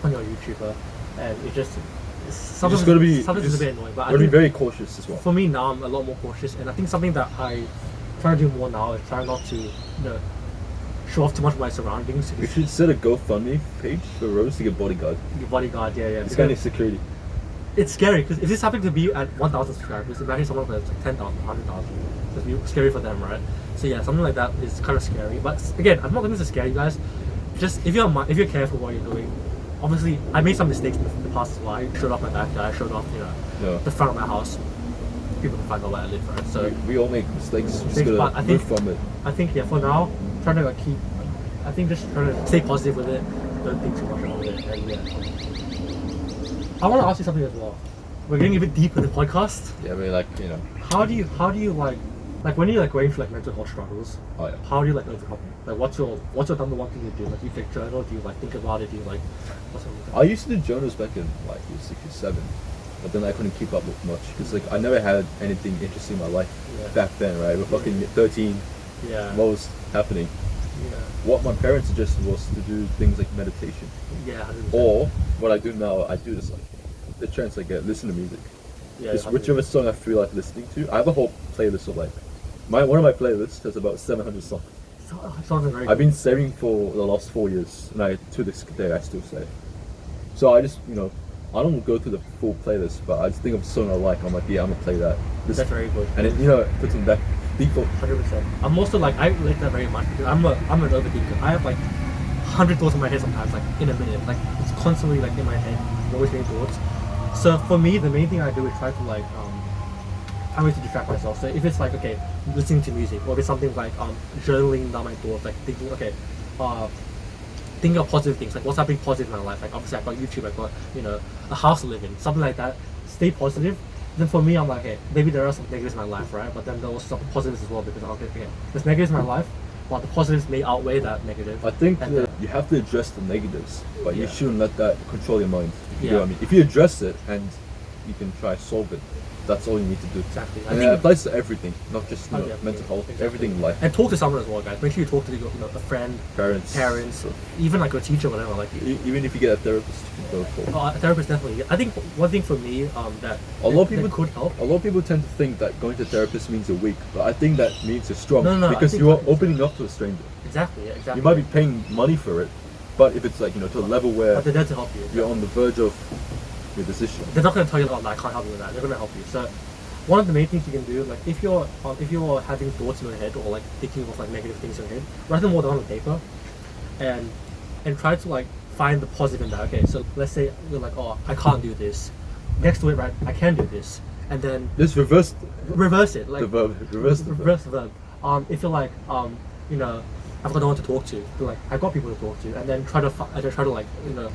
when you're a YouTuber, and it just. Sometimes it's a bit annoying, but I think be very cautious as well. For me now, I'm a lot more cautious, and I think something that I try to do more now is try not to, show off too much of my surroundings. You should set a GoFundMe page for Rohzz to get bodyguard. Your bodyguard, yeah. This guy needs security. It's scary because if this happened to be at 1,000 subscribers, imagine someone that's like 10,000, 100,000. It's scary for them, right? So yeah, something like that is kind of scary. But again, I'm not going to scare you guys. Just if you're careful what you're doing. Obviously, I made some mistakes in the past as well. I showed off my backyard, I showed off, the front of my house. People can find out where I live, right? So we all make mistakes. Just gotta move from it. I think for now, trying to just trying to stay positive with it. Don't think too much about it. And yeah. I want to ask you something as well. We're getting a bit deep in the podcast. Yeah, I mean, How do you like when you're going through like mental health struggles? Oh yeah. How do you overcome it? Like what's your number one thing you do? Like you take journal? Do you think about it? Do you I used to do journals back in like 6 or 7, but then I couldn't keep up with much because I never had anything interesting in my life back then, right? We're fucking 13. Yeah. What was happening? Yeah. What my parents suggested was to do things like meditation. Yeah. 100%. Or what I do now, I do this the chance I get, listen to music. Yeah. Just whichever song I feel like listening to. I have a whole playlist of one of my playlists has about 700 songs. Sounds very. I've been saving for the last 4 years, and to this day I still save. So I just, I don't go through the full playlist, but I just think of a song I like. I'm like, yeah, I'm gonna play that. That's very good. And it, puts in that default. 100%. I'm also I like that very much because I'm an overthinker. I have 100 thoughts in my head sometimes, in a minute. It's constantly in my head. I'm always getting thoughts. So for me, the main thing I do is try to like find ways to distract myself. So if it's like okay, listening to music, or if it's something like journaling down my thoughts, like thinking okay, thinking of positive things, like what's happening positive in my life. Like obviously I've got YouTube, I've got a house to live in, something like that. Stay positive. Then for me, I'm like, okay, maybe there are some negatives in my life, right? But then there are also some positives as well because okay, there's negatives in my life, but the positives may outweigh that negative. I think that you have to address the negatives, but you shouldn't let that control your mind. You know what I mean? If you address it and you can try to solve it, that's all you need to do. Exactly. And it applies to everything, not just mental health, everything in life. And talk to someone as well, guys. Make sure you talk to a friend, parents, even like a teacher, whatever. Like even if you get a therapist, you can go for. A therapist definitely. I think one thing for me that a lot of people that could help. A lot of people tend to think that going to a therapist means you're weak, but I think that means you're strong because I you are opening up to a stranger. Exactly. You might be paying money for it, but if it's like to a level where they're there to help you. You're on the verge of your decision. They're not going to tell you, I can't help you with that. They're going to help you. So one of the main things you can do, like if you're having thoughts in your head or like thinking of like negative things in your head, write them all down on paper, and try to like find the positive in that. Okay, so let's say you're like, oh, I can't do this. Next to it, right, I can do this, and then just reverse it, like the verb, reverse the verb. If you're like, I've got no one to talk to, but like I've got people to talk to, and then try to like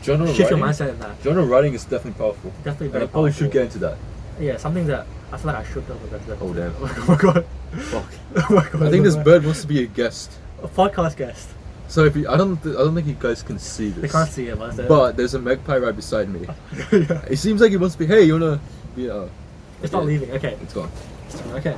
shift your mindset in that. Journal writing is definitely powerful. Definitely very and I probably powerful. should get into that. Yeah, something that I feel like I should know. Oh damn! Oh my god! Fuck! Oh my god! I think this bird wants to be a guest. A podcast guest. So if I don't think you guys can see this. They can't see it, but there's a magpie right beside me. Yeah. It seems like he wants to be. Hey, you wanna be? It's not leaving. Okay. It's gone. Okay.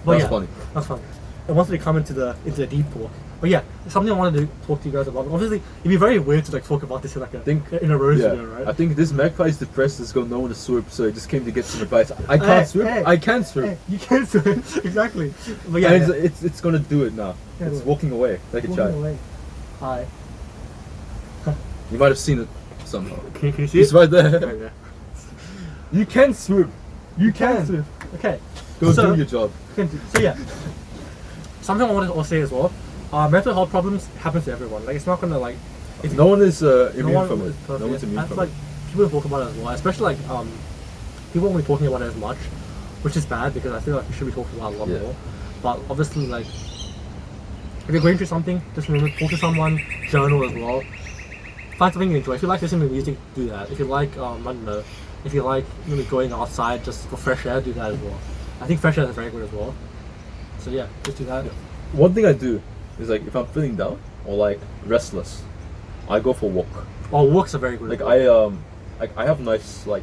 That's funny. That's funny. And once we come into the deep talk. But yeah, something I wanted to talk to you guys about. Obviously, it'd be very weird to like talk about this in like in a roast video, right? I think this magpie is depressed. He's got no one to swoop, so he just came to get some advice. I can't swoop. I can swoop. Hey, you can swoop. Exactly. But yeah, it's gonna do it now. Yeah, it's walking away like a child. Hi. You might have seen it somehow. Can you see it? It's right there. Right there. You can swoop. You can swoop. Okay. Go do your job. So yeah, something I wanted to say as well. Mental health problems happen to everyone. Like it's not gonna like. No one is immune from it. No one's immune from it. Like people talk about it as well, especially like people won't be talking about it as much, which is bad because I feel like we should be talking about it a lot more. But obviously, like if you're going through something, just remember talk to someone, journal as well. Find something you enjoy. If you like listening to music, do that. If you like I don't know, if you like maybe going outside just for fresh air, do that as well. I think fresh air is very good as well. So yeah, just do that. Yeah. One thing I do is like if I'm feeling down or like restless, I go for a walk. Oh, walks are very good. Like I have nice like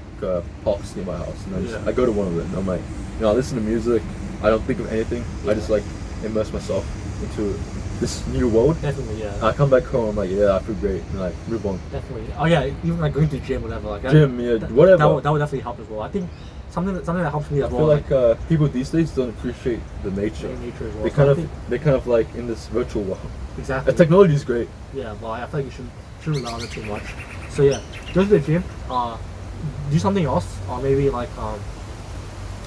parks near my house, and I go to one of them. And I'm like, I listen to music. I don't think of anything. I just like immerse myself into this new world. Definitely, yeah. I come back home. I'm like, I feel great, and like move on. Definitely. Oh yeah, even like going to the gym, whatever. Like Whatever. That would definitely help as well. I think something that helps me as well. I feel like people these days don't appreciate the nature. Nature as well. They're kind of like in this virtual world. Exactly. The technology is great. Yeah, well, I feel like you shouldn't rely on it too much. So yeah, go to the gym. Do something else, or maybe like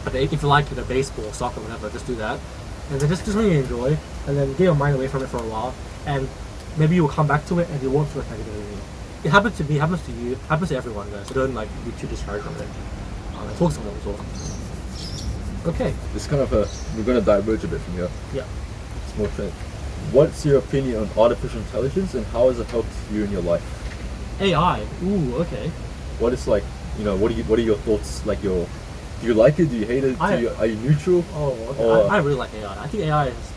if you like baseball, soccer, whatever, just do that, and then just something you enjoy, and then get your mind away from it for a while, and maybe you'll come back to it and you won't feel like negative anymore. It happens to me, happens to you, happens to everyone, guys. So don't like be too discouraged from it. Talk to someone as well. Okay. It's kind of we're gonna diverge a bit from here. Yeah. It's more trend. What's your opinion on artificial intelligence and how has it helped you in your life? AI. Ooh, okay. What is like, what are your thoughts? Like do you like it? Do you hate it? Are you neutral? Oh, okay. I really like AI. I think AI is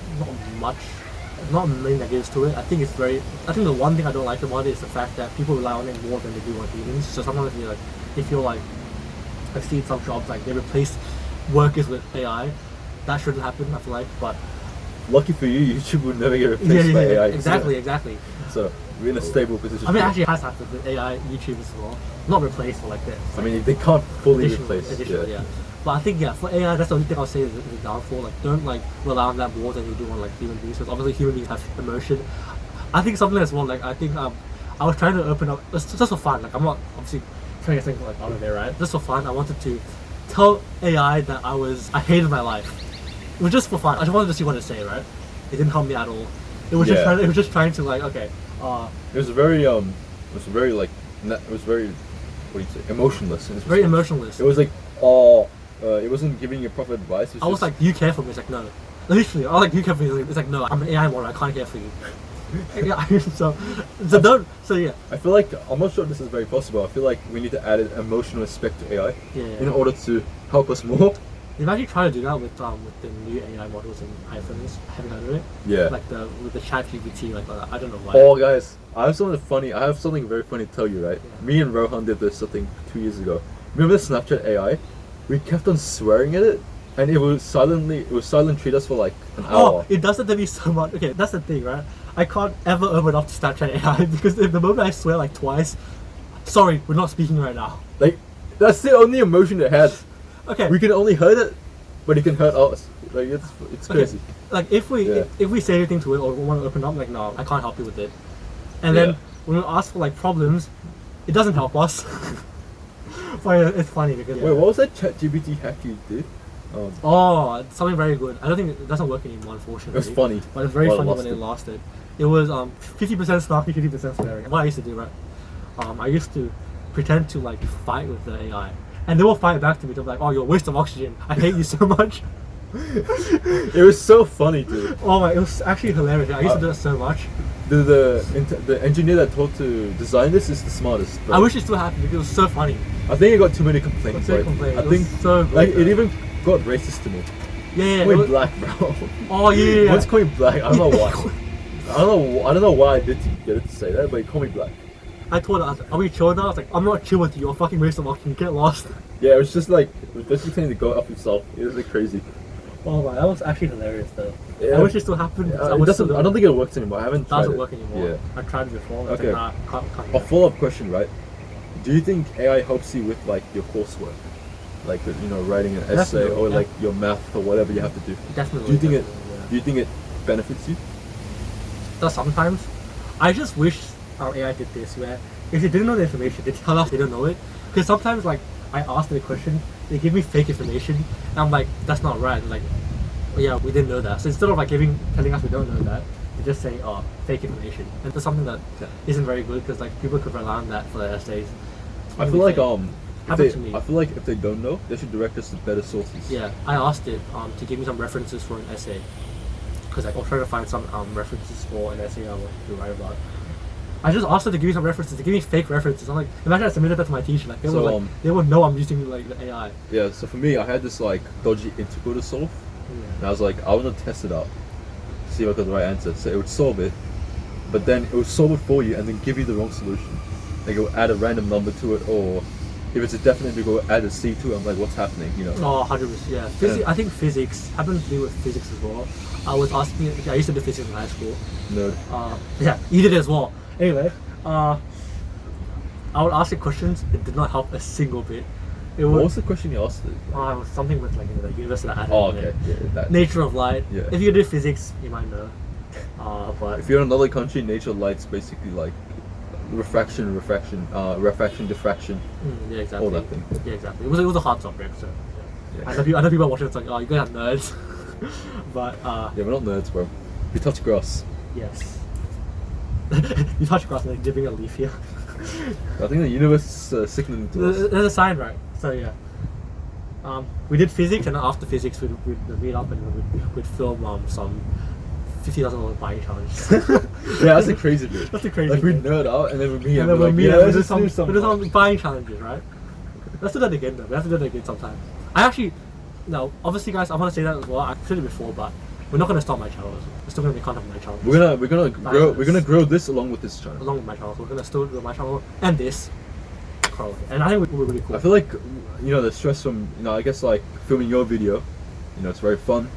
not many negatives to it. I think the one thing I don't like about it is the fact that people rely on it more than they do on humans. So sometimes if you're like, I've seen some jobs like they replace workers with AI. That shouldn't happen, I feel like, but lucky for you, YouTube would never get replaced by AI. Exactly. So we're in a stable position. I mean, actually, it has happened with AI, YouTube as well. Not replaced, but like this. I mean, they can't fully replace. Yeah. But I think for AI, that's the only thing I'll say is the downfall. Like, don't like rely on that more than you do on like human beings, because obviously human beings have emotion. I think something as well. Like, I think I was trying to open up just for fun. Like, I'm not obviously trying to get something like out of there, right? Just for fun, I wanted to tell AI that I hated my life. It was just for fun. I just wanted to see what it say, right? It didn't help me at all. It was just trying to like, okay. It was very what do you say, emotionless in its Very response. emotionless. It was like, it wasn't giving you proper advice. I was like, you care for me? It's like, no. Literally, I was like, you care for me? It's like, no, I'm an AI model, I can't care for you. Yeah, so yeah. I feel like, I'm not sure this is very possible. I feel like we need to add an emotional aspect to AI Yeah. in order to help us more. They've actually tried to do that with the new AI models in iPhones. Have you heard of it? Yeah. Like with the ChatGPT, like I don't know why. Oh, guys, I have something very funny to tell you, right? Yeah. Me and Rohan did this, I think, 2 years ago. Remember Snapchat AI? We kept on swearing at it, and it would silent treat us for like an hour. Oh, it does that to me so much. Okay, that's the thing, right? I can't ever open up to Snapchat AI because the moment I swear like twice, sorry, we're not speaking right now. Like, that's the only emotion it has. Okay. We can only hurt it, but it can hurt us. Like, it's crazy. Okay. Like if we say anything to it or want to open up, like no, I can't help you with it. And then when we ask for like problems, it doesn't help us. But it's funny because Wait, what was that ChatGPT hack you did? Oh, something very good. I don't think it doesn't work anymore, unfortunately. It was funny. But it's very While it funny when lasted. it lasted. It was 50% snarky, 50% swearing. What I used to do, right? I used to pretend to like fight with the AI, and they will fight back to me. They're like, "Oh, you're a waste of oxygen. I hate you so much." It was so funny, dude. Oh my, it was actually hilarious. I used to do that so much. The engineer that taught to design this is the smartest. But I wish it still happened because it was so funny. I think it got too many complaints. Too many Like, complaints. I It think was so good, like it though. even got racist to me. Yeah, Call it me was- black, bro. Oh yeah. Once called me black. I don't know why. I don't know why I did to get it to say that, but he called me black. I told her, I was like, "Are we chill now?" I was like, "I'm not chill with you. You're a fucking waste of oxygen. Get lost." Yeah, it was just like it was basically telling you to go up yourself. It was like crazy. Oh my, that was actually hilarious though. Yeah. I wish it still happened. because It would doesn't. still- I don't think it works anymore. I haven't It tried doesn't it. work anymore. Yeah. I tried it before. I was Okay. like, nah, can't A follow-up question, right? Do you think AI helps you with like your coursework, like writing an essay Definitely, or yeah. like your math or whatever you have to do? Definitely. Do you think definitely, Do you think it benefits you? does sometimes. I just wish our AI did this where if they didn't know the information, they tell us they don't know it. Because sometimes like I ask them a question, they give me fake information, and I'm like, that's not right. Like, oh, yeah, we didn't know that. So instead of like telling us we don't know that, they just say, oh, fake information. And that's something that isn't very good because like people could rely on that for their essays. I feel like Happened to me. I feel like if they don't know, they should direct us to better sources. Yeah, I asked it to give me some references for an essay because like, I was trying to find some references for an essay I want to write about. I just asked her to give me some references, to give me fake references. I'm like, imagine I submitted that to my teacher, like they would know I'm using like the AI. Yeah. So for me, I had this like dodgy integral to solve, and I was like, I want to test it out, see if I got the right answer. So it would solve it, but then it would solve it for you and then give you the wrong solution. Like it would add a random number to it, or if it's a definite, it would add a C to it. I'm like, what's happening? Oh, 100%. Yeah. I think physics happened to me with physics as well. I was asking. I used to do physics in high school. No. Yeah, you did it as well. Anyway, I would ask it questions. It did not help a single bit. It What was was the question you asked it? it was something with like the universe that I had. Oh, okay. Yeah, that. Nature of light. Yeah. If you do physics, you might know. But If you're in another country, nature light's basically like refraction, diffraction, yeah, exactly. all that thing. Yeah, exactly. It was a hard topic. So Yeah. I know people watching. It's like, oh, you guys are nerds. But Yeah, we're not nerds, bro. We touch grass. yes. You touch grass like dipping a leaf here. I think the universe is signaling to us. There's a sign, right? So yeah. We did physics, and after physics, we'd meet up and we'd film some $50,000 buying challenges. Yeah, that's the crazy bit. That's the crazy Like we bit. nerd out and then we meet And and then we're we'll like, meet yeah, up. let's We just do some. do some buying challenges, right? Let's do that again though. We have to do that again sometime. I actually, no, obviously guys, I want to say that as well. I said it before, but we're not gonna stop my channel. We're still gonna make content for my channel. We're gonna grow this along with this channel. Along with my channel, so we're gonna still do my channel and this. And I think we're really cool. I feel like the stress from I guess like filming your video, it's very fun,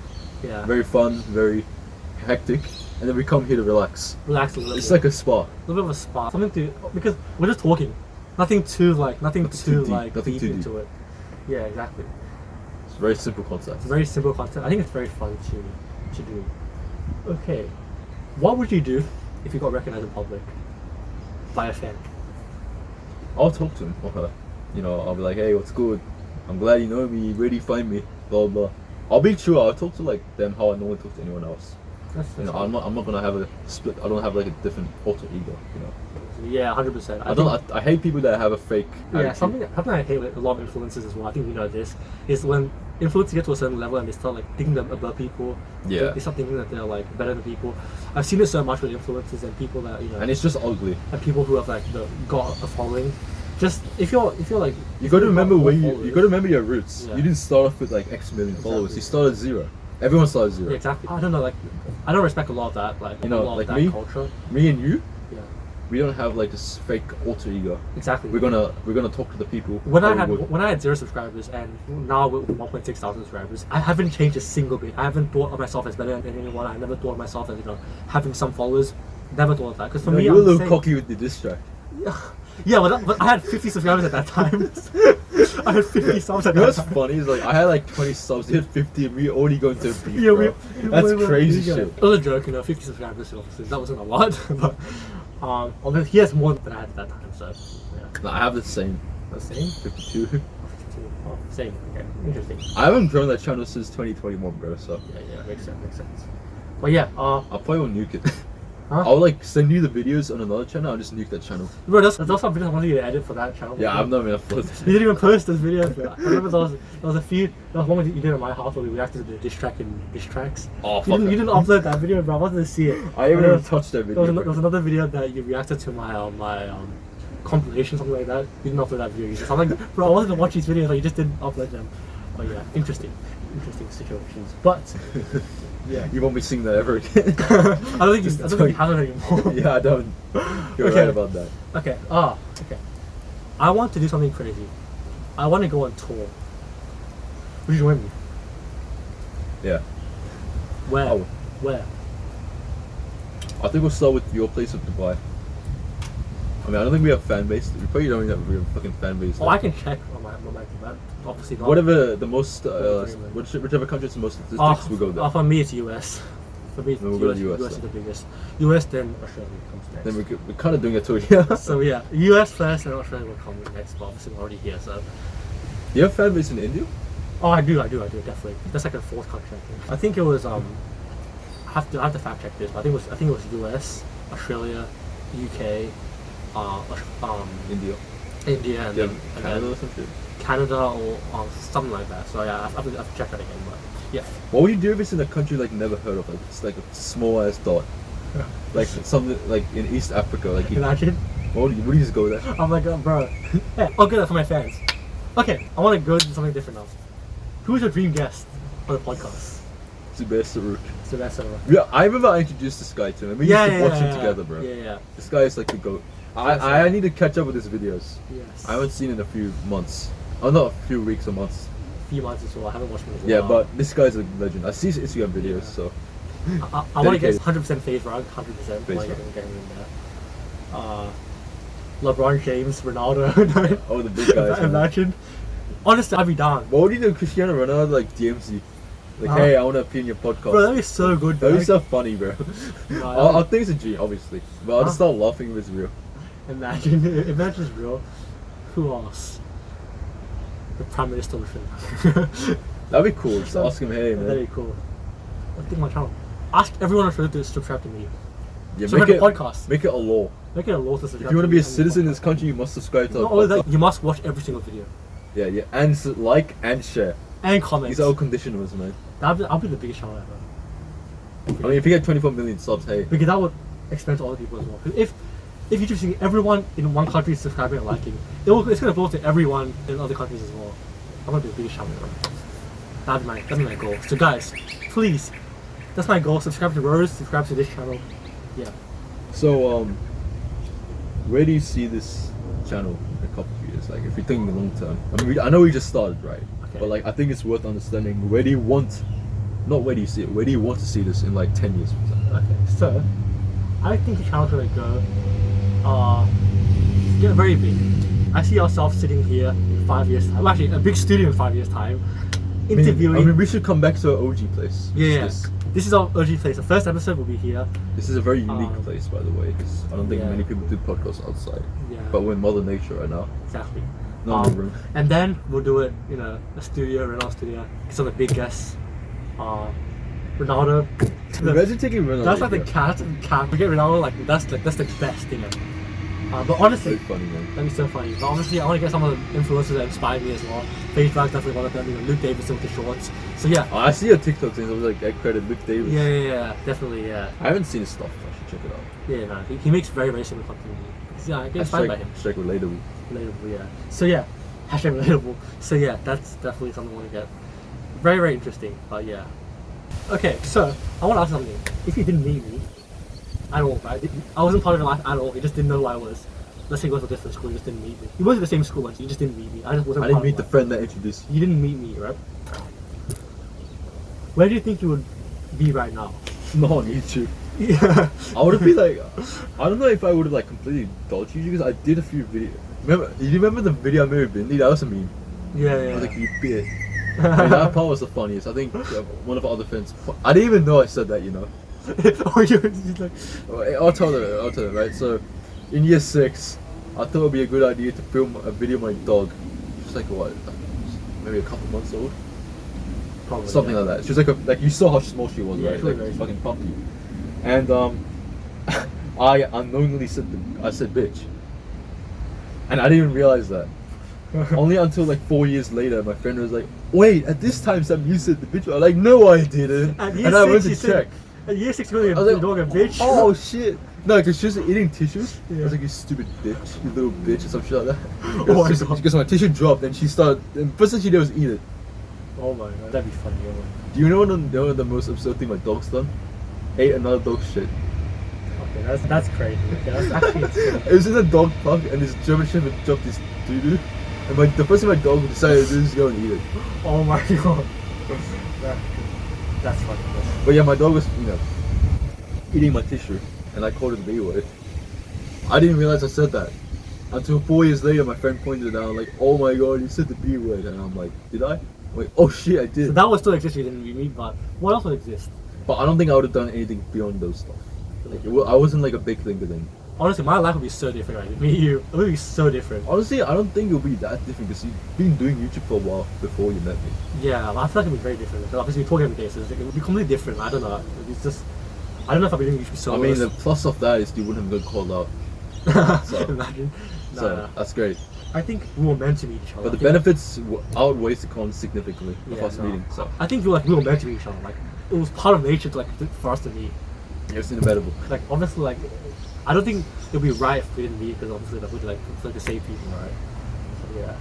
yeah. very hectic, and then we come here to relax. Relax a little It's bit. like a spa. A little bit of a spa. Something to because we're just talking. Nothing too Nothing too deep, like nothing deep too into it. Yeah, exactly. It's a very simple concept. It's very simple content. I think it's very fun to do. Okay. What would you do if you got recognized in public by a fan? I'll talk to him or her. I'll be like, hey, what's good? I'm glad you know me. Where do you find me? Blah blah. I'll be true. I'll talk to like them how I normally talk to anyone else. That's I'm not gonna have a split. I don't have like a different alter ego. Yeah, 100%. I hate people that have a fake. Yeah, attitude. something I hate with a lot of influencers as well. I think we know this is when influencers get to a certain level and they start like thinking them above people. Yeah. They start thinking that they're like better than people. I've seen it so much with influencers and people that And it's just ugly. and people who have like got a following. Just if you're like You got to remember more where you followers- got to remember your roots. Yeah. You didn't start off with like X million followers. Exactly. You started 0. Everyone started 0. Yeah, exactly. I don't know, like I don't respect a lot of that, like You know, a lot like of that me? culture. Me and you, Yeah, we don't have like this fake alter ego. exactly. We're gonna talk to the people. When how we would. I had 0 subscribers and now with 1.6 thousand subscribers, I haven't changed a single bit. I haven't thought of myself as better than anyone. I never thought of myself as having some followers. Never thought of that because for No, me, you were a I'm little saying- cocky with the diss track. Yeah, but I had 50 subscribers at that time. I had 50 subs at You know that what's time. funny is like I had like 20 subs, you had 50, and we already going to a beef, Yeah, bro. That's crazy yeah. shit. It was a joke, 50 subscribers. Obviously, that wasn't a lot, but although he has more than I had at that time, so yeah. No, I have the same. The same. 52. Oh, same. Okay, interesting. I haven't grown that channel since 2021, bro. So Yeah, makes sense. But yeah, I'll probably will nuke it. Huh? I'll like send you the videos on another channel. I'll just nuke that channel. bro, there's some videos I wanted you to edit for that channel. Yeah, I've not been uploaded. You didn't even post those videos. But I remember there was a few. There was one you did at my house where we reacted to the diss track and diss tracks. Oh, You fuck didn't, that. you didn't upload that video, bro. I wanted to see it. I haven't And even touched that video. there was another video that you reacted to my compilation, something like that. You didn't upload that video. I'm like, bro, I wanted to watch these videos, but you just didn't upload them. But yeah, interesting situations. But yeah, You won't be seeing that ever again. I don't think you have it anymore. Yeah, I don't. You're Okay. right about that. Okay. Okay. I want to do something crazy. I want to go on tour. Would you join me? Yeah. Where? Oh. Where? I think we'll start with your place of Dubai. I mean, I don't think we have fan base. We probably don't even have a real fucking fan base. Oh, I can check on my obviously not. Whatever the most, Agreement. whichever country has the most statistics, we'll go there. For me, it's US. For me, it's Then we'll go US. to US is then. the biggest. US, then Australia comes next. Then we're kind of doing a tour here. So yeah, US first, and Australia will come next. But obviously, we're already here, so. You have fan base in India? Oh, I do, definitely. That's like a 4th country, I think. I think it was I have to fact check this, but I think it was US, Australia, UK, India. India, and Yeah, then Canada or some shit. Canada or something like that. So yeah, I have to check that again. But yeah, What would you do if it's in a country like never heard of? Like it's like a small ass dot. Like something like in East Africa. Like you, imagine. what would you just go there? I'm like, bro. Yeah, I'll get that for my fans. Okay, I want to go do something different now. Who's your dream guest on the podcast? Zubair Sarouk. Sylvester. Yeah, I remember I introduced this guy to him. We used to watch him together, bro. Yeah. This guy is like the goat. I need to catch up with his videos. Yes. I haven't seen it in a few months. Oh, not a few weeks or months. few months as well. I haven't watched him as well. Yeah, but this guy's a legend. I see his Instagram videos, Yeah. so I want to get dedicated. 100% phase rug, 100%. Phase Like rug. getting in there. LeBron James, Ronaldo. oh, the big guys. man. Imagine. Honestly, I'd be down. What would you do if Cristiano Ronaldo like DMs you? Like, Huh? hey, I want to appear in your podcast. Bro, that'd be so good. That'd be bro. so funny, bro. No, I'll think it's a dream, obviously, but I'll just Huh? start laughing if it's real. Imagine it's real. Who else? The Prime Minister of Australia. That'd be cool. Just ask him, hey, That'd man. be cool. I think my channel. Ask everyone on Australia to subscribe to me. Yeah, So make make it a podcast. Make it a law. Make it a law to subscribe. If you want to be a me and citizen in the this podcast. country, you must subscribe to Not our only podcast. that, you must watch every single video Yeah, and like and share. and comment. These are all conditionals, man. I'll be the biggest channel ever. I mean, if you get 24 million subs, hey. Because that would expand to other people as well. 'Cause if you're seeing everyone in one country subscribing and liking, it's gonna blow to everyone in other countries as well. I'm gonna be the biggest channel ever. That'd be my goal. So guys, please, that's my goal. Subscribe to Rohzz, subscribe to this channel. Yeah. So, where do you see this channel in a couple of years? Like, if you're thinking long term. I mean, I know we just started, right? Okay. But like, I think it's worth understanding. Where do you want? Not where do you see it. Where do you want to see this in like 10 years, for example? Okay. So, I think the channel's gonna go, get very big. I see ourselves sitting here in 5 years time. Well, actually, a big studio in 5 years time, interviewing. I mean, we should come back to our OG place. Yeah. This, This is our OG place. The first episode will be here. this is a very unique Um, place, by the way, because I don't think yeah. many people do podcasts outside. Yeah. But we're in Mother Nature right now. Exactly. Not in the room. And then we'll do it in a studio, Ronaldo studio. Some of the big guests. Ronaldo. Imagine taking Ronaldo. That's like the here. cat. We get Ronaldo like that's the best thing ever. But honestly, Very funny, man. that'd be so funny. But obviously, I want to get some of the influencers that inspire me as well. Phase Drag's definitely one of them. You know, Luke Davidson with the shorts. So yeah. I see your TikTok things. I was like, I credit Luke Davis. Yeah, definitely, yeah. I haven't seen his stuff. I should check it out. Yeah, no, he makes very, very similar content to me. Yeah, I get inspired by him. Hashtag relatable. Relatable, yeah. So yeah, hashtag relatable. So yeah, that's definitely something I want to get. Very, very interesting. But yeah. Okay, so I want to ask something. If you didn't meet me at all, right? I wasn't part of your life at all. You just didn't know who I was. Let's say you go to a different school. You just didn't meet me. You went to the same school once. You just didn't meet me. I just wasn't. I didn't part meet of the life. friend that introduced you. You didn't meet me, right? Where do you think you would be right now? Not on YouTube. Yeah. I would have been like, I don't know if I would have like completely dodged you because I did a few videos. You remember the video I made with Bindi? That was a meme. Yeah. I was like, you bitch. And that part was the funniest. I think one of our other friends. I didn't even know I said that, you know. Oh, you're just like. I'll tell her, right? So, in year 6, I thought it would be a good idea to film a video of my dog. She's like, what? Maybe a couple months old? Probably, Something like that. She was like you saw how small she was, Yeah, right? she was Like very a fucking puppy. And, I unknowingly said bitch. And I didn't even realize that. Only until like 4 years later, my friend was like, wait, at this time Sam, you said the bitch. I was like, no I didn't. And I went to check. At year 6, you I was like, dog a bitch. oh shit. No, because she was eating tissues. I Yeah. was like, you stupid bitch, you little bitch, or some shit like that. Oh my God. Because my tissue dropped and she started, and first thing she did was eat it. Oh my god, that'd be funny. Do you know the most absurd thing my dog's done? Ate another dog's shit. Okay, that's crazy. Okay, that's actually insane. It was in a dog park and this German Shepherd dropped his doo-doo. And the first thing my dog decided to do is go and eat it. Oh my god. That's funny. But yeah, my dog was, eating my tissue, and I called it the B word. I didn't realize I said that until 4 years later. My friend pointed it out, like, "Oh my god, you said the B word," and I'm like, "Did I?" I'm like, "Oh shit, I did." So that would still exist if you didn't meet me, but what else would exist? But I don't think I would have done anything beyond those stuff. Like, I wasn't like a big thinker then. Honestly, my life would be so different, right? Me, you, it would be so different. Honestly, I don't think it'll be that different because you've been doing YouTube for a while before you met me. Yeah, but I feel like it'd be very different. Because obviously, we talk every day, so it would be completely different. I don't know. It's just, I don't know if I'd be doing YouTube so I mean, the plus of that is you wouldn't have been called out. So, Imagine. so that's great. I think we were meant to meet each other. But the benefits outweighs the cons significantly of us meeting. So I think we were meant to meet each other. Like, it was part of nature to for us to meet. it's inevitable. Like, obviously, like, I don't think it would be right if we didn't meet because obviously that would like the same people, right? So yeah,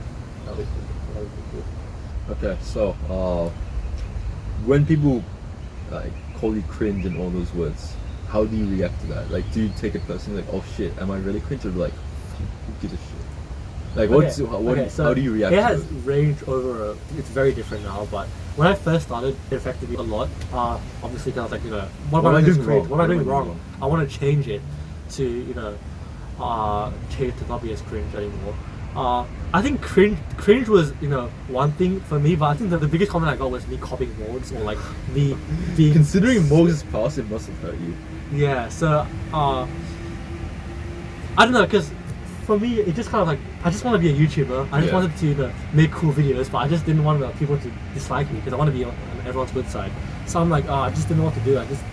that would be cool. Okay, so when people like call you cringe and all those words, how do you react to that? Like, do you take it personally, like, oh shit, am I really cringe, or like, who gives a shit? Like, So how do you react it to has it? ranged over. It's very different now, but when I first started, it affected me a lot. Obviously, because I was like, what am I doing wrong? What am I doing wrong? I want to change it to change to not be as cringe anymore. I think cringe was one thing for me, but I think the biggest comment I got was me copying Morgs or like me being Considering Morgs' past, it must have hurt you. Yeah, so I don't know, because for me it just kind of like I just want to be a YouTuber. I just wanted to make cool videos, but I just didn't want people to dislike me because I want to be on everyone's good side. So I'm like, I just didn't know what to do. I just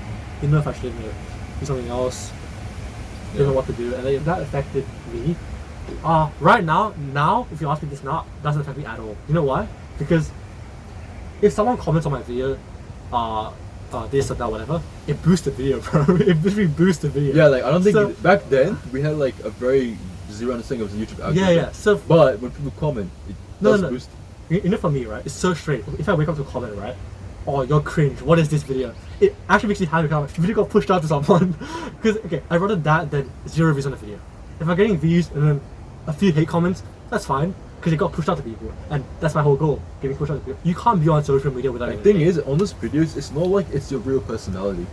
didn't know if I should do something else. Didn't know what to do, and that affected me. Right now, if you ask me this now, it doesn't affect me at all. You know why? Because if someone comments on my video, this or that, whatever, it boosts the video, bro. It literally boosts the video. Yeah, like I don't think So- back then we had like a very zero understanding of the YouTube algorithm. Yeah. So But when people comment, it does no. boost. For me, right, it's so straight. If I wake up to a comment, right, oh, you're cringe, what is this video? It actually makes me happy because the video got pushed out to someone. Because, okay, I'd rather that than 0 views on a video. If I'm getting views and then a few hate comments, that's fine, because it got pushed out to people. And that's my whole goal, getting pushed out to people. You can't be on social media without The anything. thing is, on those videos, it's not like it's your real personality.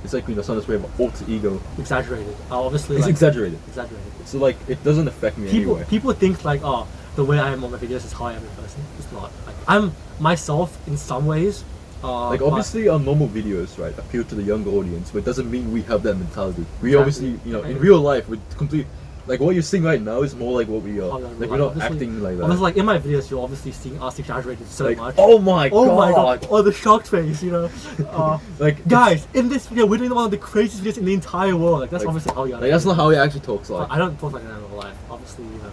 It's like some way of alter ego. Exaggerated. Obviously, It's like, exaggerated. Exaggerated. So like, it doesn't affect me anyway. People think like, oh, the way I am on my videos is how I am in person. It's not. Like, I'm myself in some ways. Like but- obviously our normal videos, right, appeal to the younger audience, but it doesn't mean we have that mentality. We Exactly. obviously, in real life, we're complete Like what you're seeing right now is more like what we are. Oh, no, Like we're not obviously- acting like that. Obviously, like in my videos, you're obviously seeing us exaggerated so Like, much. oh my god! Oh, the shocked face, you know. Like Guys, in this video, we're doing one of the craziest videos in the entire world. Like that's Like- obviously how you are. Like that's not how he actually talks like. I don't talk like that in real life. Obviously, you know.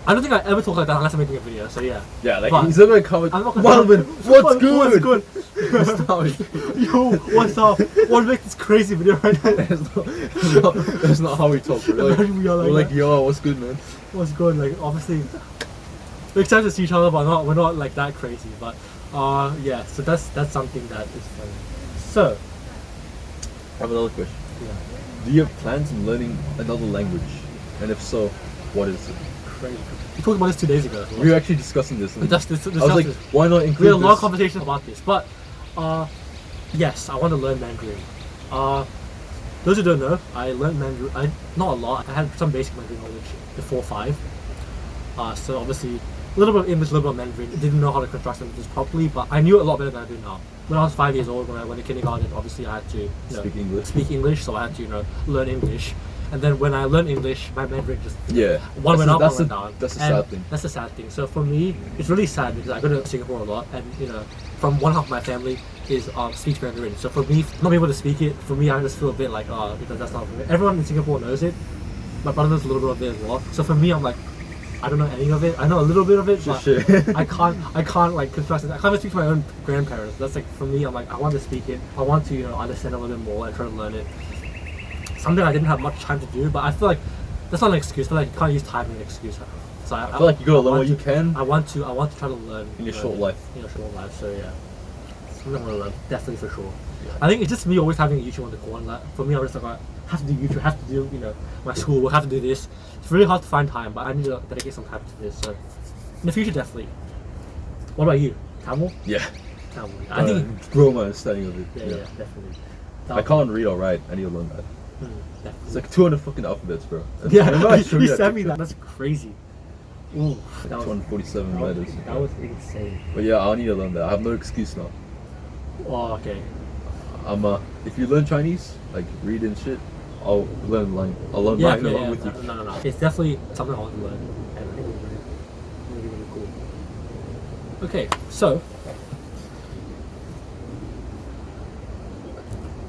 I don't think I ever talk like that unless I'm making a video. So yeah. Yeah, like But he's not gonna comment. I'm not gonna Marvin, what's good? What's good? That's not how he- Yo, what's up? Want to make this crazy video right now? that's not how we talk. We're like, Imagine we are like we're like, that. yo, what's good, man? What's good? Like obviously, we're excited to see each other, but we're not like that crazy. But yeah. So that's something that is funny. So I have another question. yeah, Do you have plans on learning another language? And if so, what is it? crazy. We talked about this 2 days ago. We were actually discussing this. And This I was like, why not we include had a lot of this? conversations about this, but yes, I want to learn Mandarin. Those who don't know, I learned Mandarin. Not a lot. I had some basic Mandarin knowledge before 5. So obviously, a little bit of English, a little bit of Mandarin. Didn't know how to construct sentences properly, but I knew it a lot better than I do now. When I was 5 years old, when I went to kindergarten, obviously I had to Speak English. so I had to learn English. And then when I learned English, my Mandarin just Yeah. one went up, that's one went down. That's a And sad thing. That's a sad thing. So for me, it's really sad because I go to Singapore a lot, and from one half of my family is speaks Mandarin. So for me, not being able to speak it, for me, I just feel a bit like because that's not for me. Everyone in Singapore knows it. My brother knows a little bit of it as well. So for me, I'm like, I don't know any of it. I know a little bit of it, but Shit. I can't like construct it. I can't even speak to my own grandparents. That's like for me. I'm like, I want to speak it. I want to understand a little bit more and try to learn it. Something I didn't have much time to do, but I feel like that's not an excuse. I feel like you can't use time as an excuse. So I feel like you gotta learn what you can I want to try to learn in your short life. In your short life. So yeah, something I want to learn definitely for sure. I think it's just me always having YouTube on the corner. Like, for me, I was just like, I have to do YouTube, have to do my school, have to do this. It's really hard to find time, but I need to dedicate some time to this. So in the future, definitely. What about you, Tamil? Yeah. Tamil. I think grow my understanding of it. yeah, definitely. I can't read or write. I need to learn that. Definitely. It's like 200 fucking alphabets, bro. Yeah, I'm not sure you that. sent me that. That's crazy. Ooh, that was, 247 letters. that was insane. But yeah, I'll need to learn that. I have no excuse now. Oh, okay. If you learn Chinese, like read and shit, I'll learn along with you. No. It's definitely something I want to learn, and I think it's really, really cool. Okay, so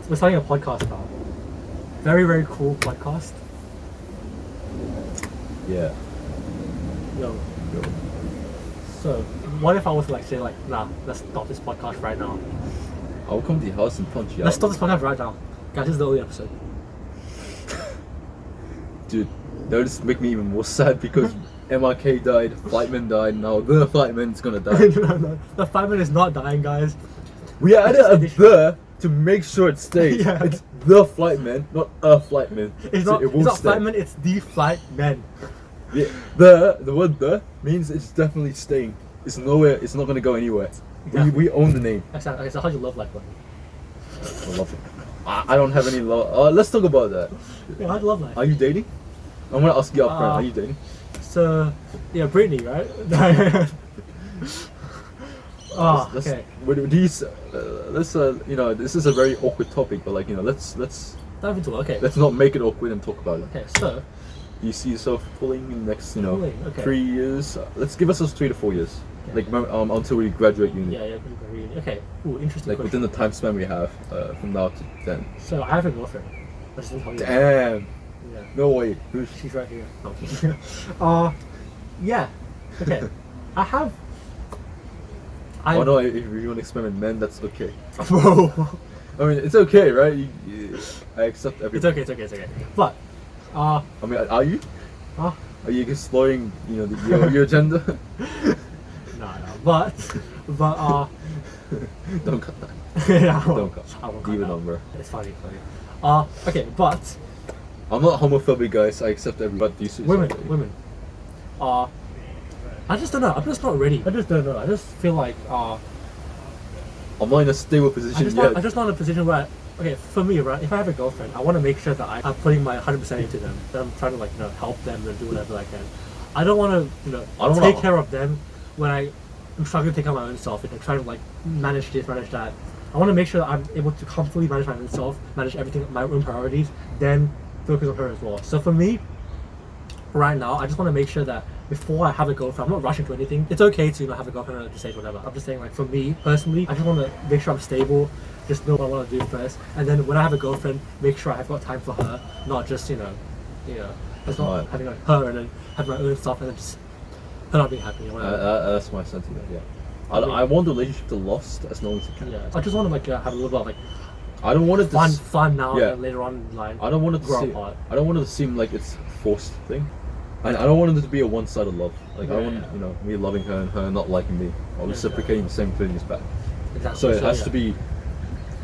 we're starting a podcast now. Very, very cool podcast. Yeah. Yo. So, what if I was to say nah, let's stop this podcast right now. I'll come to your house and punch you Let's out. stop this podcast right now. Guys, this is the only episode. Dude, that would just make me even more sad because MRK died, Flightmen died, now the Flightmen's gonna die. No. The Flightmen is not dying, guys. We added a the to make sure it stays. Yeah. It's the Flightmen, not a Flightman. It's So not, it it's won't not stay. Flightmen, it's the Flightmen. Yeah, the word the means it's definitely staying. It's nowhere, it's not gonna go anywhere. Exactly. We own the name. Okay, so how's your love life going? I love it. I don't have any love. Let's talk about that. Yeah, how's your love life? Are you dating? I'm gonna ask you up front. Are you dating? So, yeah, Brittany, right? Let's- Okay. With these, let's this is a very awkward topic, but let's Dive into it, okay. let's not make it awkward and talk about it. Okay, so, Do you see yourself pulling in the next Pulling, okay. 3 years? Let's give ourselves 3 to 4 years, Okay. until we graduate uni. yeah, really, okay. Ooh, interesting Like question. within the time span we have from now to then. So, I have a girlfriend. I just didn't tell you. Damn. Yeah. No way. Who's She's right here. No. Yeah. Okay. I have. Oh no! If you want to experiment men, that's okay. Bro. I mean, it's okay, right? I accept everything. It's okay. But, I mean, are you? huh? Are you exploring, your gender? No. But, Don't cut that. yeah, I Don't won't. cut. I won't Leave cut it that. on, bro. It's funny. Okay, but I'm not homophobic, guys. I accept everybody. You see women. I just don't know. I'm just not ready. I just don't know. I just feel like I'm not in a stable position yet. I'm just not in a position where. Okay, for me, right? If I have a girlfriend, I want to make sure that I'm putting my 100% into them. That I'm trying to help them and do whatever I can. I don't want to I don't take wanna- care of them when I'm struggling to take care of my own self and trying to manage this, manage that. I want to make sure that I'm able to comfortably manage my own self, manage everything, my own priorities, then focus on her as well. So for me, right now, I just want to make sure that before I have a girlfriend, I'm not rushing to anything. It's okay to have a girlfriend at this stage, whatever. I'm just saying, like, for me personally, I just want to make sure I'm stable, just know what I want to do first, and then when I have a girlfriend, make sure I've got time for her, not just just not having like her and then have my own stuff and then just her not being happy or whatever. That's my sentiment. Yeah. I want the relationship to last as long as it can. Yeah. I just want to have a little bit of like. I don't want it to fun now and later on in line. I don't want it to seem. I don't want it to seem like it's a forced thing. I don't want it to be a one-sided love. Like I want me loving her and her not liking me, or reciprocating the same feelings back. Exactly. So it has to be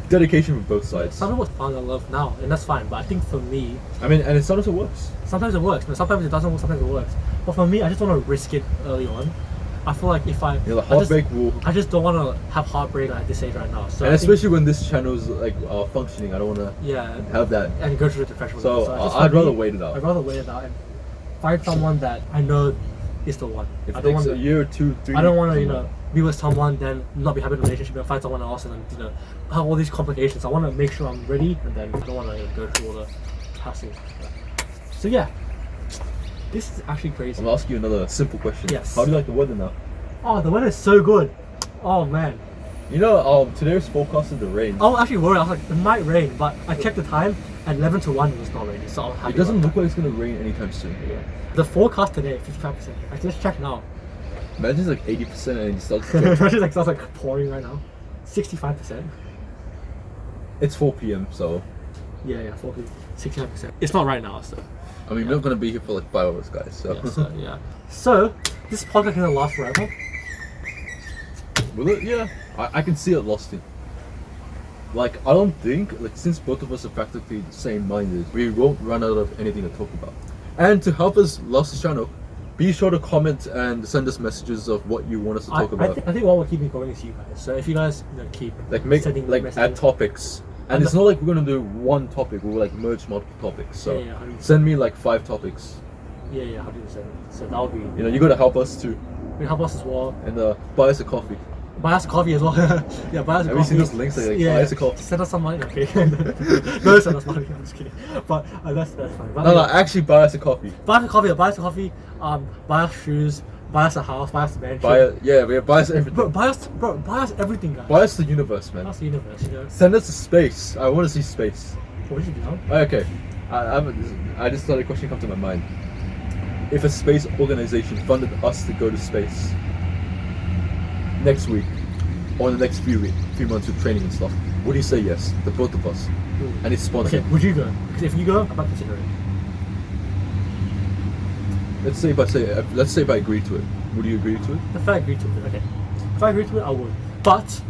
dedication from both sides. Some people find their love now, and that's fine. But I think for me, I mean, and sometimes it works. Sometimes it works. Sometimes it doesn't work. Sometimes it works. But for me, I just want to risk it early on. I feel like if I I just don't want to have heartbreak at this age right now. So and especially when this channel is like functioning, I don't want to have that and go through the depression. So I'd rather wait it out. I'd rather wait it out and find someone that I know is the one. If it takes a year or 2, 3. I don't want to be with someone then not be happy in a relationship and find someone else and then have all these complications. I want to make sure I'm ready and then I don't want to go through all the hassles. So yeah. This is actually crazy. I'm gonna ask you another simple question. Yes. How do you like the weather now? Oh, the weather is so good. Oh man. Today was forecasted to rain. I was actually worried. I was like, it might rain, but I checked the time and 11 to 1 it was not raining, so I'm happy. It doesn't look like it's gonna rain anytime soon. Yeah. The forecast today, 55%. I just checked now. Imagine it's like 80% and it starts Imagine it starts like pouring right now. 65%. It's 4 p.m. so. Yeah, 4 p.m. 65%. It's not right now, so. I mean, we're not gonna be here for like 5 hours, guys. So. Yeah. So this podcast is gonna last forever. Will it? Yeah. I can see it lasting. Like, I don't think, since both of us are practically the same minded, we won't run out of anything to talk about. And to help us last this channel, be sure to comment and send us messages of what you want us to talk about. I think what will keep me going is you guys. So if you guys keep add topics. And it's not like we're gonna do one topic, we'll merge multiple topics. So send me 5 topics. Yeah, 100%. So that'll be you gotta help us too. You help us as well. And buy us a coffee. Buy us coffee as well. Yeah, buy us a coffee. Have you seen those links? Buy us a coffee. Send us some money, okay? No, send us money. I'm just kidding. But that's fine. But, no, actually buy us a coffee. Buy us a coffee. Buy us shoes. Buy us a house. Buy us a mansion. Buy us everything. Buy us everything, guys. Buy us the universe, man. Buy us the universe, Send us to space. I want to see space. What did you do? Okay. I just thought a question come to my mind. If a space organization funded us to go to space next week or the next few months with training and stuff, would you say yes? The both of us. And it's sponsored. Okay, would you go? Because if you go, I might consider it. Let's say if I agree to it. Would you agree to it? If I agree to it, okay. If I agree to it, I would. But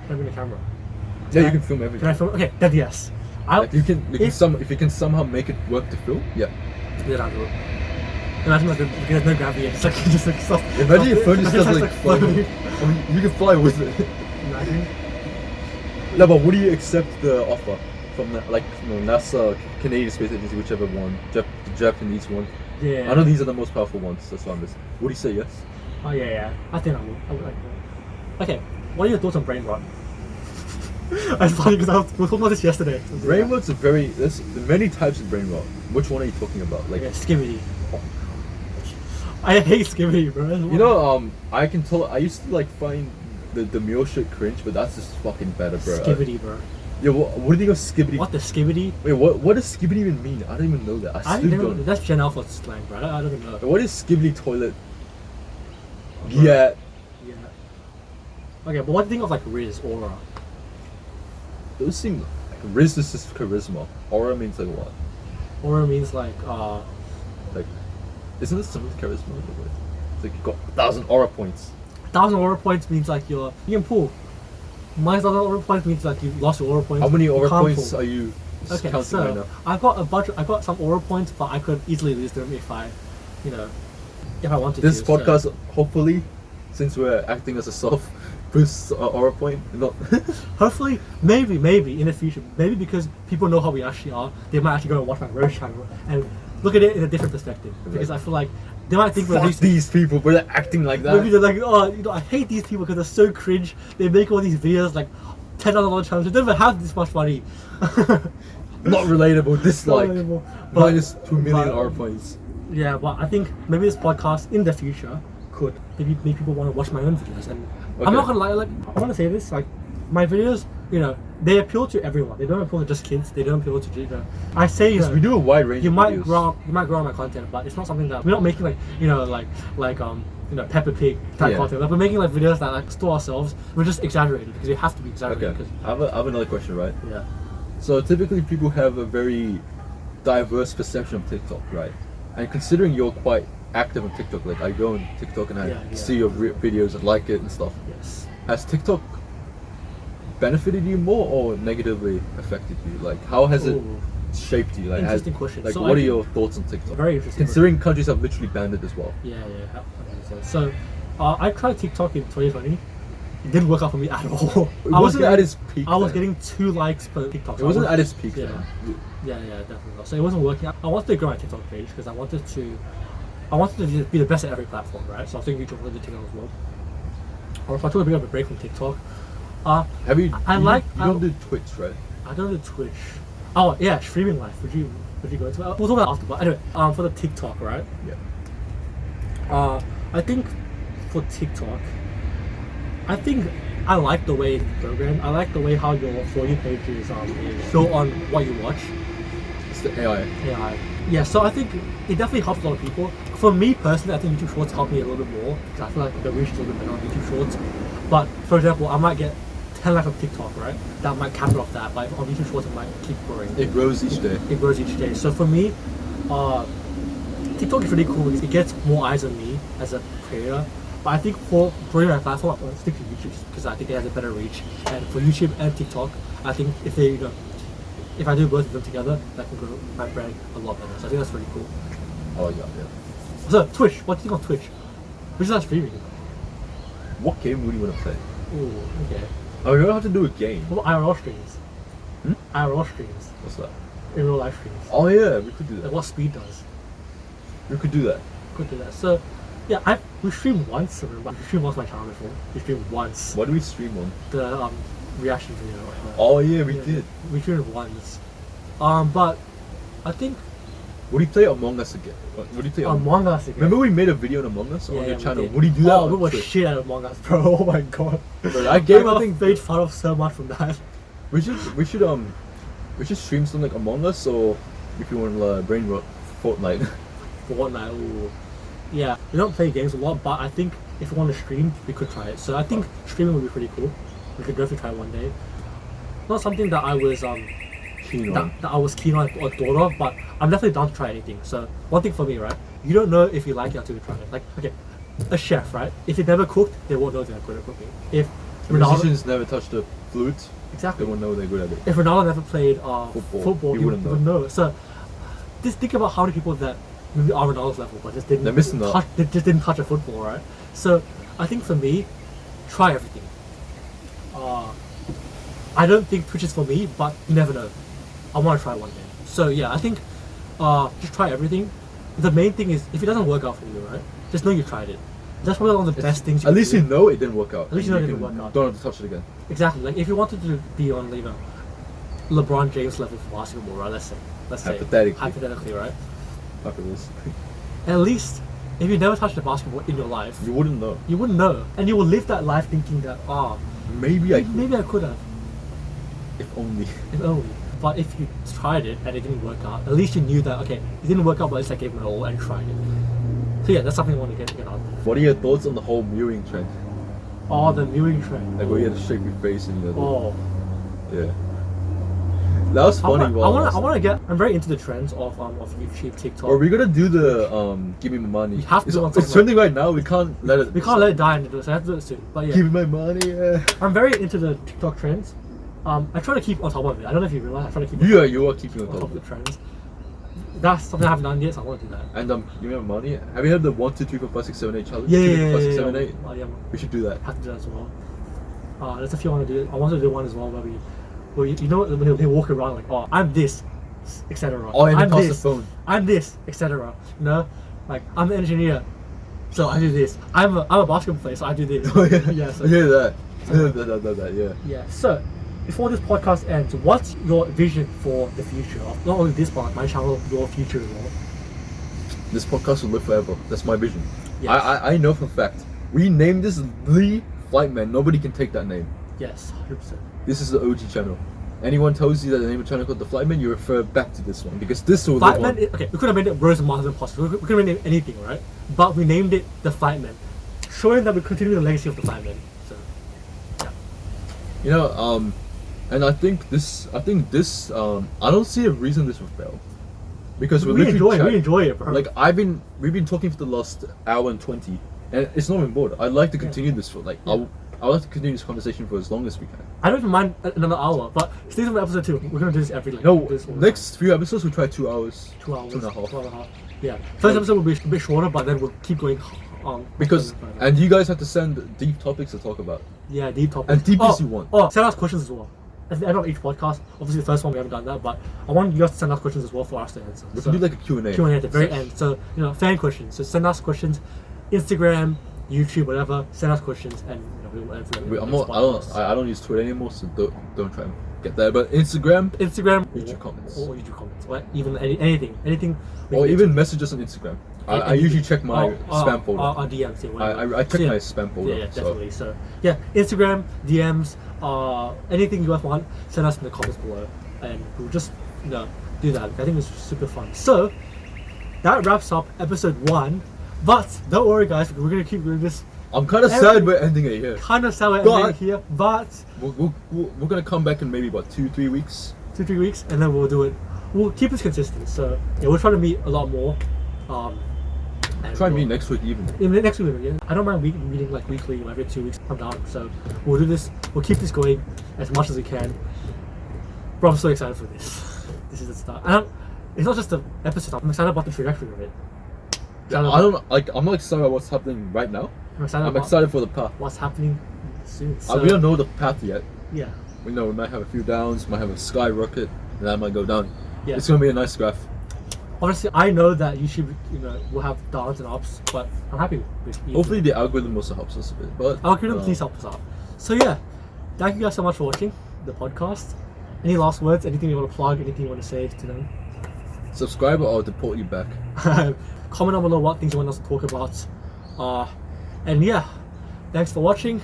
can I bring a camera? You can film everything. Can I film? Okay, then yes. If you can somehow make it work to film, yeah. Then I'll do it. Imagine there's no gravity, it's just stuff. Imagine your phone just does floating. I mean, you can fly with it. Imagine. No, but would you accept the offer from NASA, Canadian Space Agency, whichever one, the Japanese one? Yeah. I know these are the most powerful ones. That's why I'm just. Would you say yes? Oh yeah. I think I would. I would like that. Okay. What are your thoughts on Brainrot? It's funny because we were talking about this yesterday. Brainrot's there's many types of brainrot. Which one are you talking about? Skibidi. I hate Skibidi, bro. I can tell. I used to find the mule shit cringe, but that's just fucking better, bro. Skibidi, bro. Yeah, what do you think of Skibidi? What the Skibidi? Wait, what does Skibidi even mean? I don't even know that. I still don't. That's Gen Alpha slang, bro. I don't know. What is Skibidi toilet? Yeah. Okay, but what do you think of Riz, Aura? Those seem Riz is just charisma. Aura means what? Aura means isn't this similar to charisma? It's you got 1,000 aura points. 1,000 aura points means you can pull. Minus 1,000 aura points means you lost your aura points. How many aura points are you counting right now? I've got some aura points, but I could easily lose them if I wanted to. This podcast, hopefully, since we're acting as a soft boost aura point, hopefully, maybe in the future, maybe because people know how we actually are, they might actually go and watch my Rohzz channel and look at it in a different perspective. Because I feel like they might think these people, but they're acting like that. Maybe they're like, I hate these people because they're so cringe. They make all these videos $10,000 channels. They don't even have this much money. Not relatable. Dislike. Minus 2 million aura points. Yeah, but I think maybe this podcast in the future could maybe make people want to watch my own videos. And I'm not gonna lie, like I want to say this, like my videos, you know, they appeal to everyone. They don't appeal to just kids. They don't appeal to, you know. I say, you know, we do a wide range. You of might videos. grow on my content, but it's not something that we're not making like, you know, like you know, Peppa Pig type content. Like we're making like videos that like store ourselves. We're just exaggerating because we have to be exaggerating. Okay. I have another question, right? Yeah. So typically people have a very diverse perception of TikTok, right? And considering you're quite active on TikTok, like I go on TikTok and I see your videos and like it and stuff. Yes. Has TikTok benefited you more or negatively affected you? Like how has it shaped you? Like interesting question. Like so what are your thoughts on TikTok? Very interesting. Considering countries have literally banned it as well. Yeah. So I tried TikTok in 2020. It didn't work out for me at all. It wasn't at its peak. I was getting 2 likes per TikTok. It wasn't at its peak. Yeah. Then. Yeah, definitely not. So it wasn't working. I wanted to grow my TikTok page because I wanted to be the best at every platform, right? So I was thinking YouTube wanted to TikTok as well. Or if I took a bit of a break from TikTok. Have you? You don't do Twitch, right? I don't do Twitch. Oh yeah, streaming live. Would you go into it? We'll talk about it after. But anyway, for the TikTok, right? Yeah. I think for TikTok, I think I like the way it's programmed. I like the way how your For You page is built on what you watch. It's the AI. AI. Yeah, so I think it definitely helps a lot of people. For me personally, I think YouTube Shorts help me a little bit more because I feel like the reach is a little bit better on YouTube Shorts. But for example, I might get 10 likes on TikTok, right? That might cap it off that, but on YouTube Shorts it might keep growing. It grows each day. It grows each day. So for me, TikTok is really cool because it gets more eyes on me as a creator. But I think for growing my platform, I want to stick to YouTube because I think it has a better reach. And for YouTube and TikTok, I think if they, you know, if I do both of them together, that can grow my brand a lot better. So I think that's really cool. Oh yeah. So Twitch, what do you think on Twitch? Which is that streaming? What game would you want to play? Oh, okay. Oh, you don't have to do a game. What about IRL streams? IRL streams. What's that? In real life streams. Oh yeah, we could do that. Like what Speed does. We could do that. Could do that. So, yeah, we streamed once. Remember, we streamed once on my channel before. We streamed once. What do we stream on? The reaction video. Oh yeah, we did. We streamed once. But I think. Would you play Among Us again? Would you play Among Us again? Remember we made a video on Among Us on your channel? Would you do that? Oh, we were shit at Among Us, bro. Oh my god. Bro, I gave I think made fun of so much from that. We should stream something like Among Us, or if you want Brainrot, Fortnite. Fortnite, ooh. Yeah, we don't play games a lot, but I think if we want to stream, we could try it. So I think streaming would be pretty cool. We could definitely try it one day. Not something that I was keen on or thought of, but I'm definitely down to try anything. So one thing for me, right? You don't know if you like it until you try it. Like, okay, a chef, right? If they never cooked, they won't know they're good at cooking. If musicians never touched a flute, exactly, they won't know they're good at it. If Ronaldo never played football, he wouldn't know. So just think about how many people that maybe are Ronaldo's level, but just didn't they just didn't touch a football, right? So I think for me, try everything. I don't think Twitch is for me, but you never know. I want to try one day. So yeah, I think just try everything. The main thing is if it doesn't work out for you, right? Just know you tried it. That's probably one of the best things. At least you know it didn't work out. At least you know it didn't work out. Don't have to touch it again. Exactly. Like if you wanted to be on, you know, LeBron James level for basketball, right? Let's say hypothetically, right? At least if you never touched a basketball in your life, you wouldn't know. You wouldn't know, and you will live that life thinking that maybe I could have. If only. If only. But if you tried it and it didn't work out, at least you knew that okay, it didn't work out, but at least I gave it my all and tried it. So yeah, that's something I want to get out. What are your thoughts on the whole mewing trend? Oh, the mewing trend. Like where you had to shape your face and yeah. That was funny. I want to get. I'm very into the trends of YouTube, TikTok. Are we gonna do the give me my money? We have to. It's trending right now. We can't let it. We can't let it die into this. I have to do it soon. But yeah. Give me my money. Yeah. I'm very into the TikTok trends. I try to keep on top of it. I don't know if you realize. I try to keep. You are keeping on top of the trends. That's something I haven't done yet, so I want to do that. And give me my money. Have you heard the 1, 2, 3, 4, 5, 6, 7, 8 challenge? Yeah. 5, 6, 7, 8. Yeah. We should do that. Have to do that as well. There's a few I want to do. I want to do one as well where you know what, they walk around like, I'm this, etc. Oh, and I'm pass this, the phone. I'm this, etc. You know, like I'm an engineer, so I do this. I'm a basketball player, so I do this. Oh yeah. Yeah. So, I hear that. That. Yeah. Yeah. So before this podcast ends, what's your vision for the future of not only this part, my channel, your future as well? this podcast will live forever. That's my vision. Yes. I know for a fact. We named this the Flightmen. Nobody can take that name. Yes, 100%. This is the OG channel. Anyone tells you that the name of the channel called the Flightmen, you refer back to this one because this will live on. Flightmen, okay, we could have made it Rohzz Mathavan Met. We could have named it anything, right? But we named it the Flightmen, showing that we continue the legacy of the Flightmen. So, yeah. You know, and I think this, I don't see a reason this will fail. Because we enjoy it, bro. Like we've been talking for the last hour and 20, and it's not even bored. I'd like to continue this for like, I would like to continue this conversation for as long as we can. I don't even mind another hour, but stay tuned for episode 2. We're gonna do this every No, next few episodes we'll try 2 hours. 2 hours. 2.5. Yeah. First episode will be a bit shorter, but then we'll keep going on. Because and you guys have to send deep topics to talk about. Yeah, deep topics. And deep as you want. Oh, send us questions as well. At the end of each podcast, obviously the first one we haven't done that, but I want you guys to send us questions as well for us to answer. We can do like a Q&A. Q&A at the very end. So, you know, fan questions. So send us questions, Instagram, YouTube, whatever. Send us questions, and you know, we'll answer them. I don't use Twitter anymore, so don't try and get there. But Instagram, YouTube comments, or YouTube comments, or even anything. Or even messages on Instagram. I usually check my spam folder. Our DMs, yeah, whatever. I check my spam folder. Yeah, definitely. So yeah, Instagram, DMs, anything you guys want, send us in the comments below, and we'll just do that. I think it's super fun. So that wraps up episode 1. But don't worry, guys, we're gonna keep doing this. I'm kind of sad we're ending it here. Kind of sad we're ending it here, but we're gonna come back in maybe about 2-3 weeks. 2-3 weeks, and then we'll do it. We'll keep this consistent. So yeah, we'll try to meet a lot more. Try and meet next week even. Next week, yeah. I don't mind meeting like weekly or every 2 weeks. I'm down. So we'll do this. We'll keep this going as much as we can. Bro, I'm so excited for this. This is the start. And it's not just the episode. I'm excited about the trajectory of it. I'm not excited about what's happening right now. I'm excited for the path. What's happening soon. So, we don't know the path yet. Yeah. We know we might have a few downs, might have a skyrocket, and that might go down. Yeah. It's gonna be a nice graph. Honestly, I know that YouTube, will have downs and ups, but I'm happy with YouTube. Hopefully the algorithm also helps us a bit. But algorithm, please help us out. So yeah, thank you guys so much for watching the podcast. Any last words? Anything you want to plug? Anything you want to say to them? Subscribe or I'll deport you back. Comment down below what things you want us to talk about. And yeah, thanks for watching.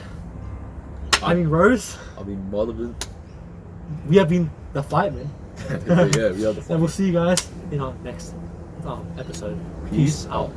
I've been Rohzz. I've been Mathavan. We have been the Flightmen. Yeah, we are the Flightmen. And we'll see you guys in our next episode. Peace out.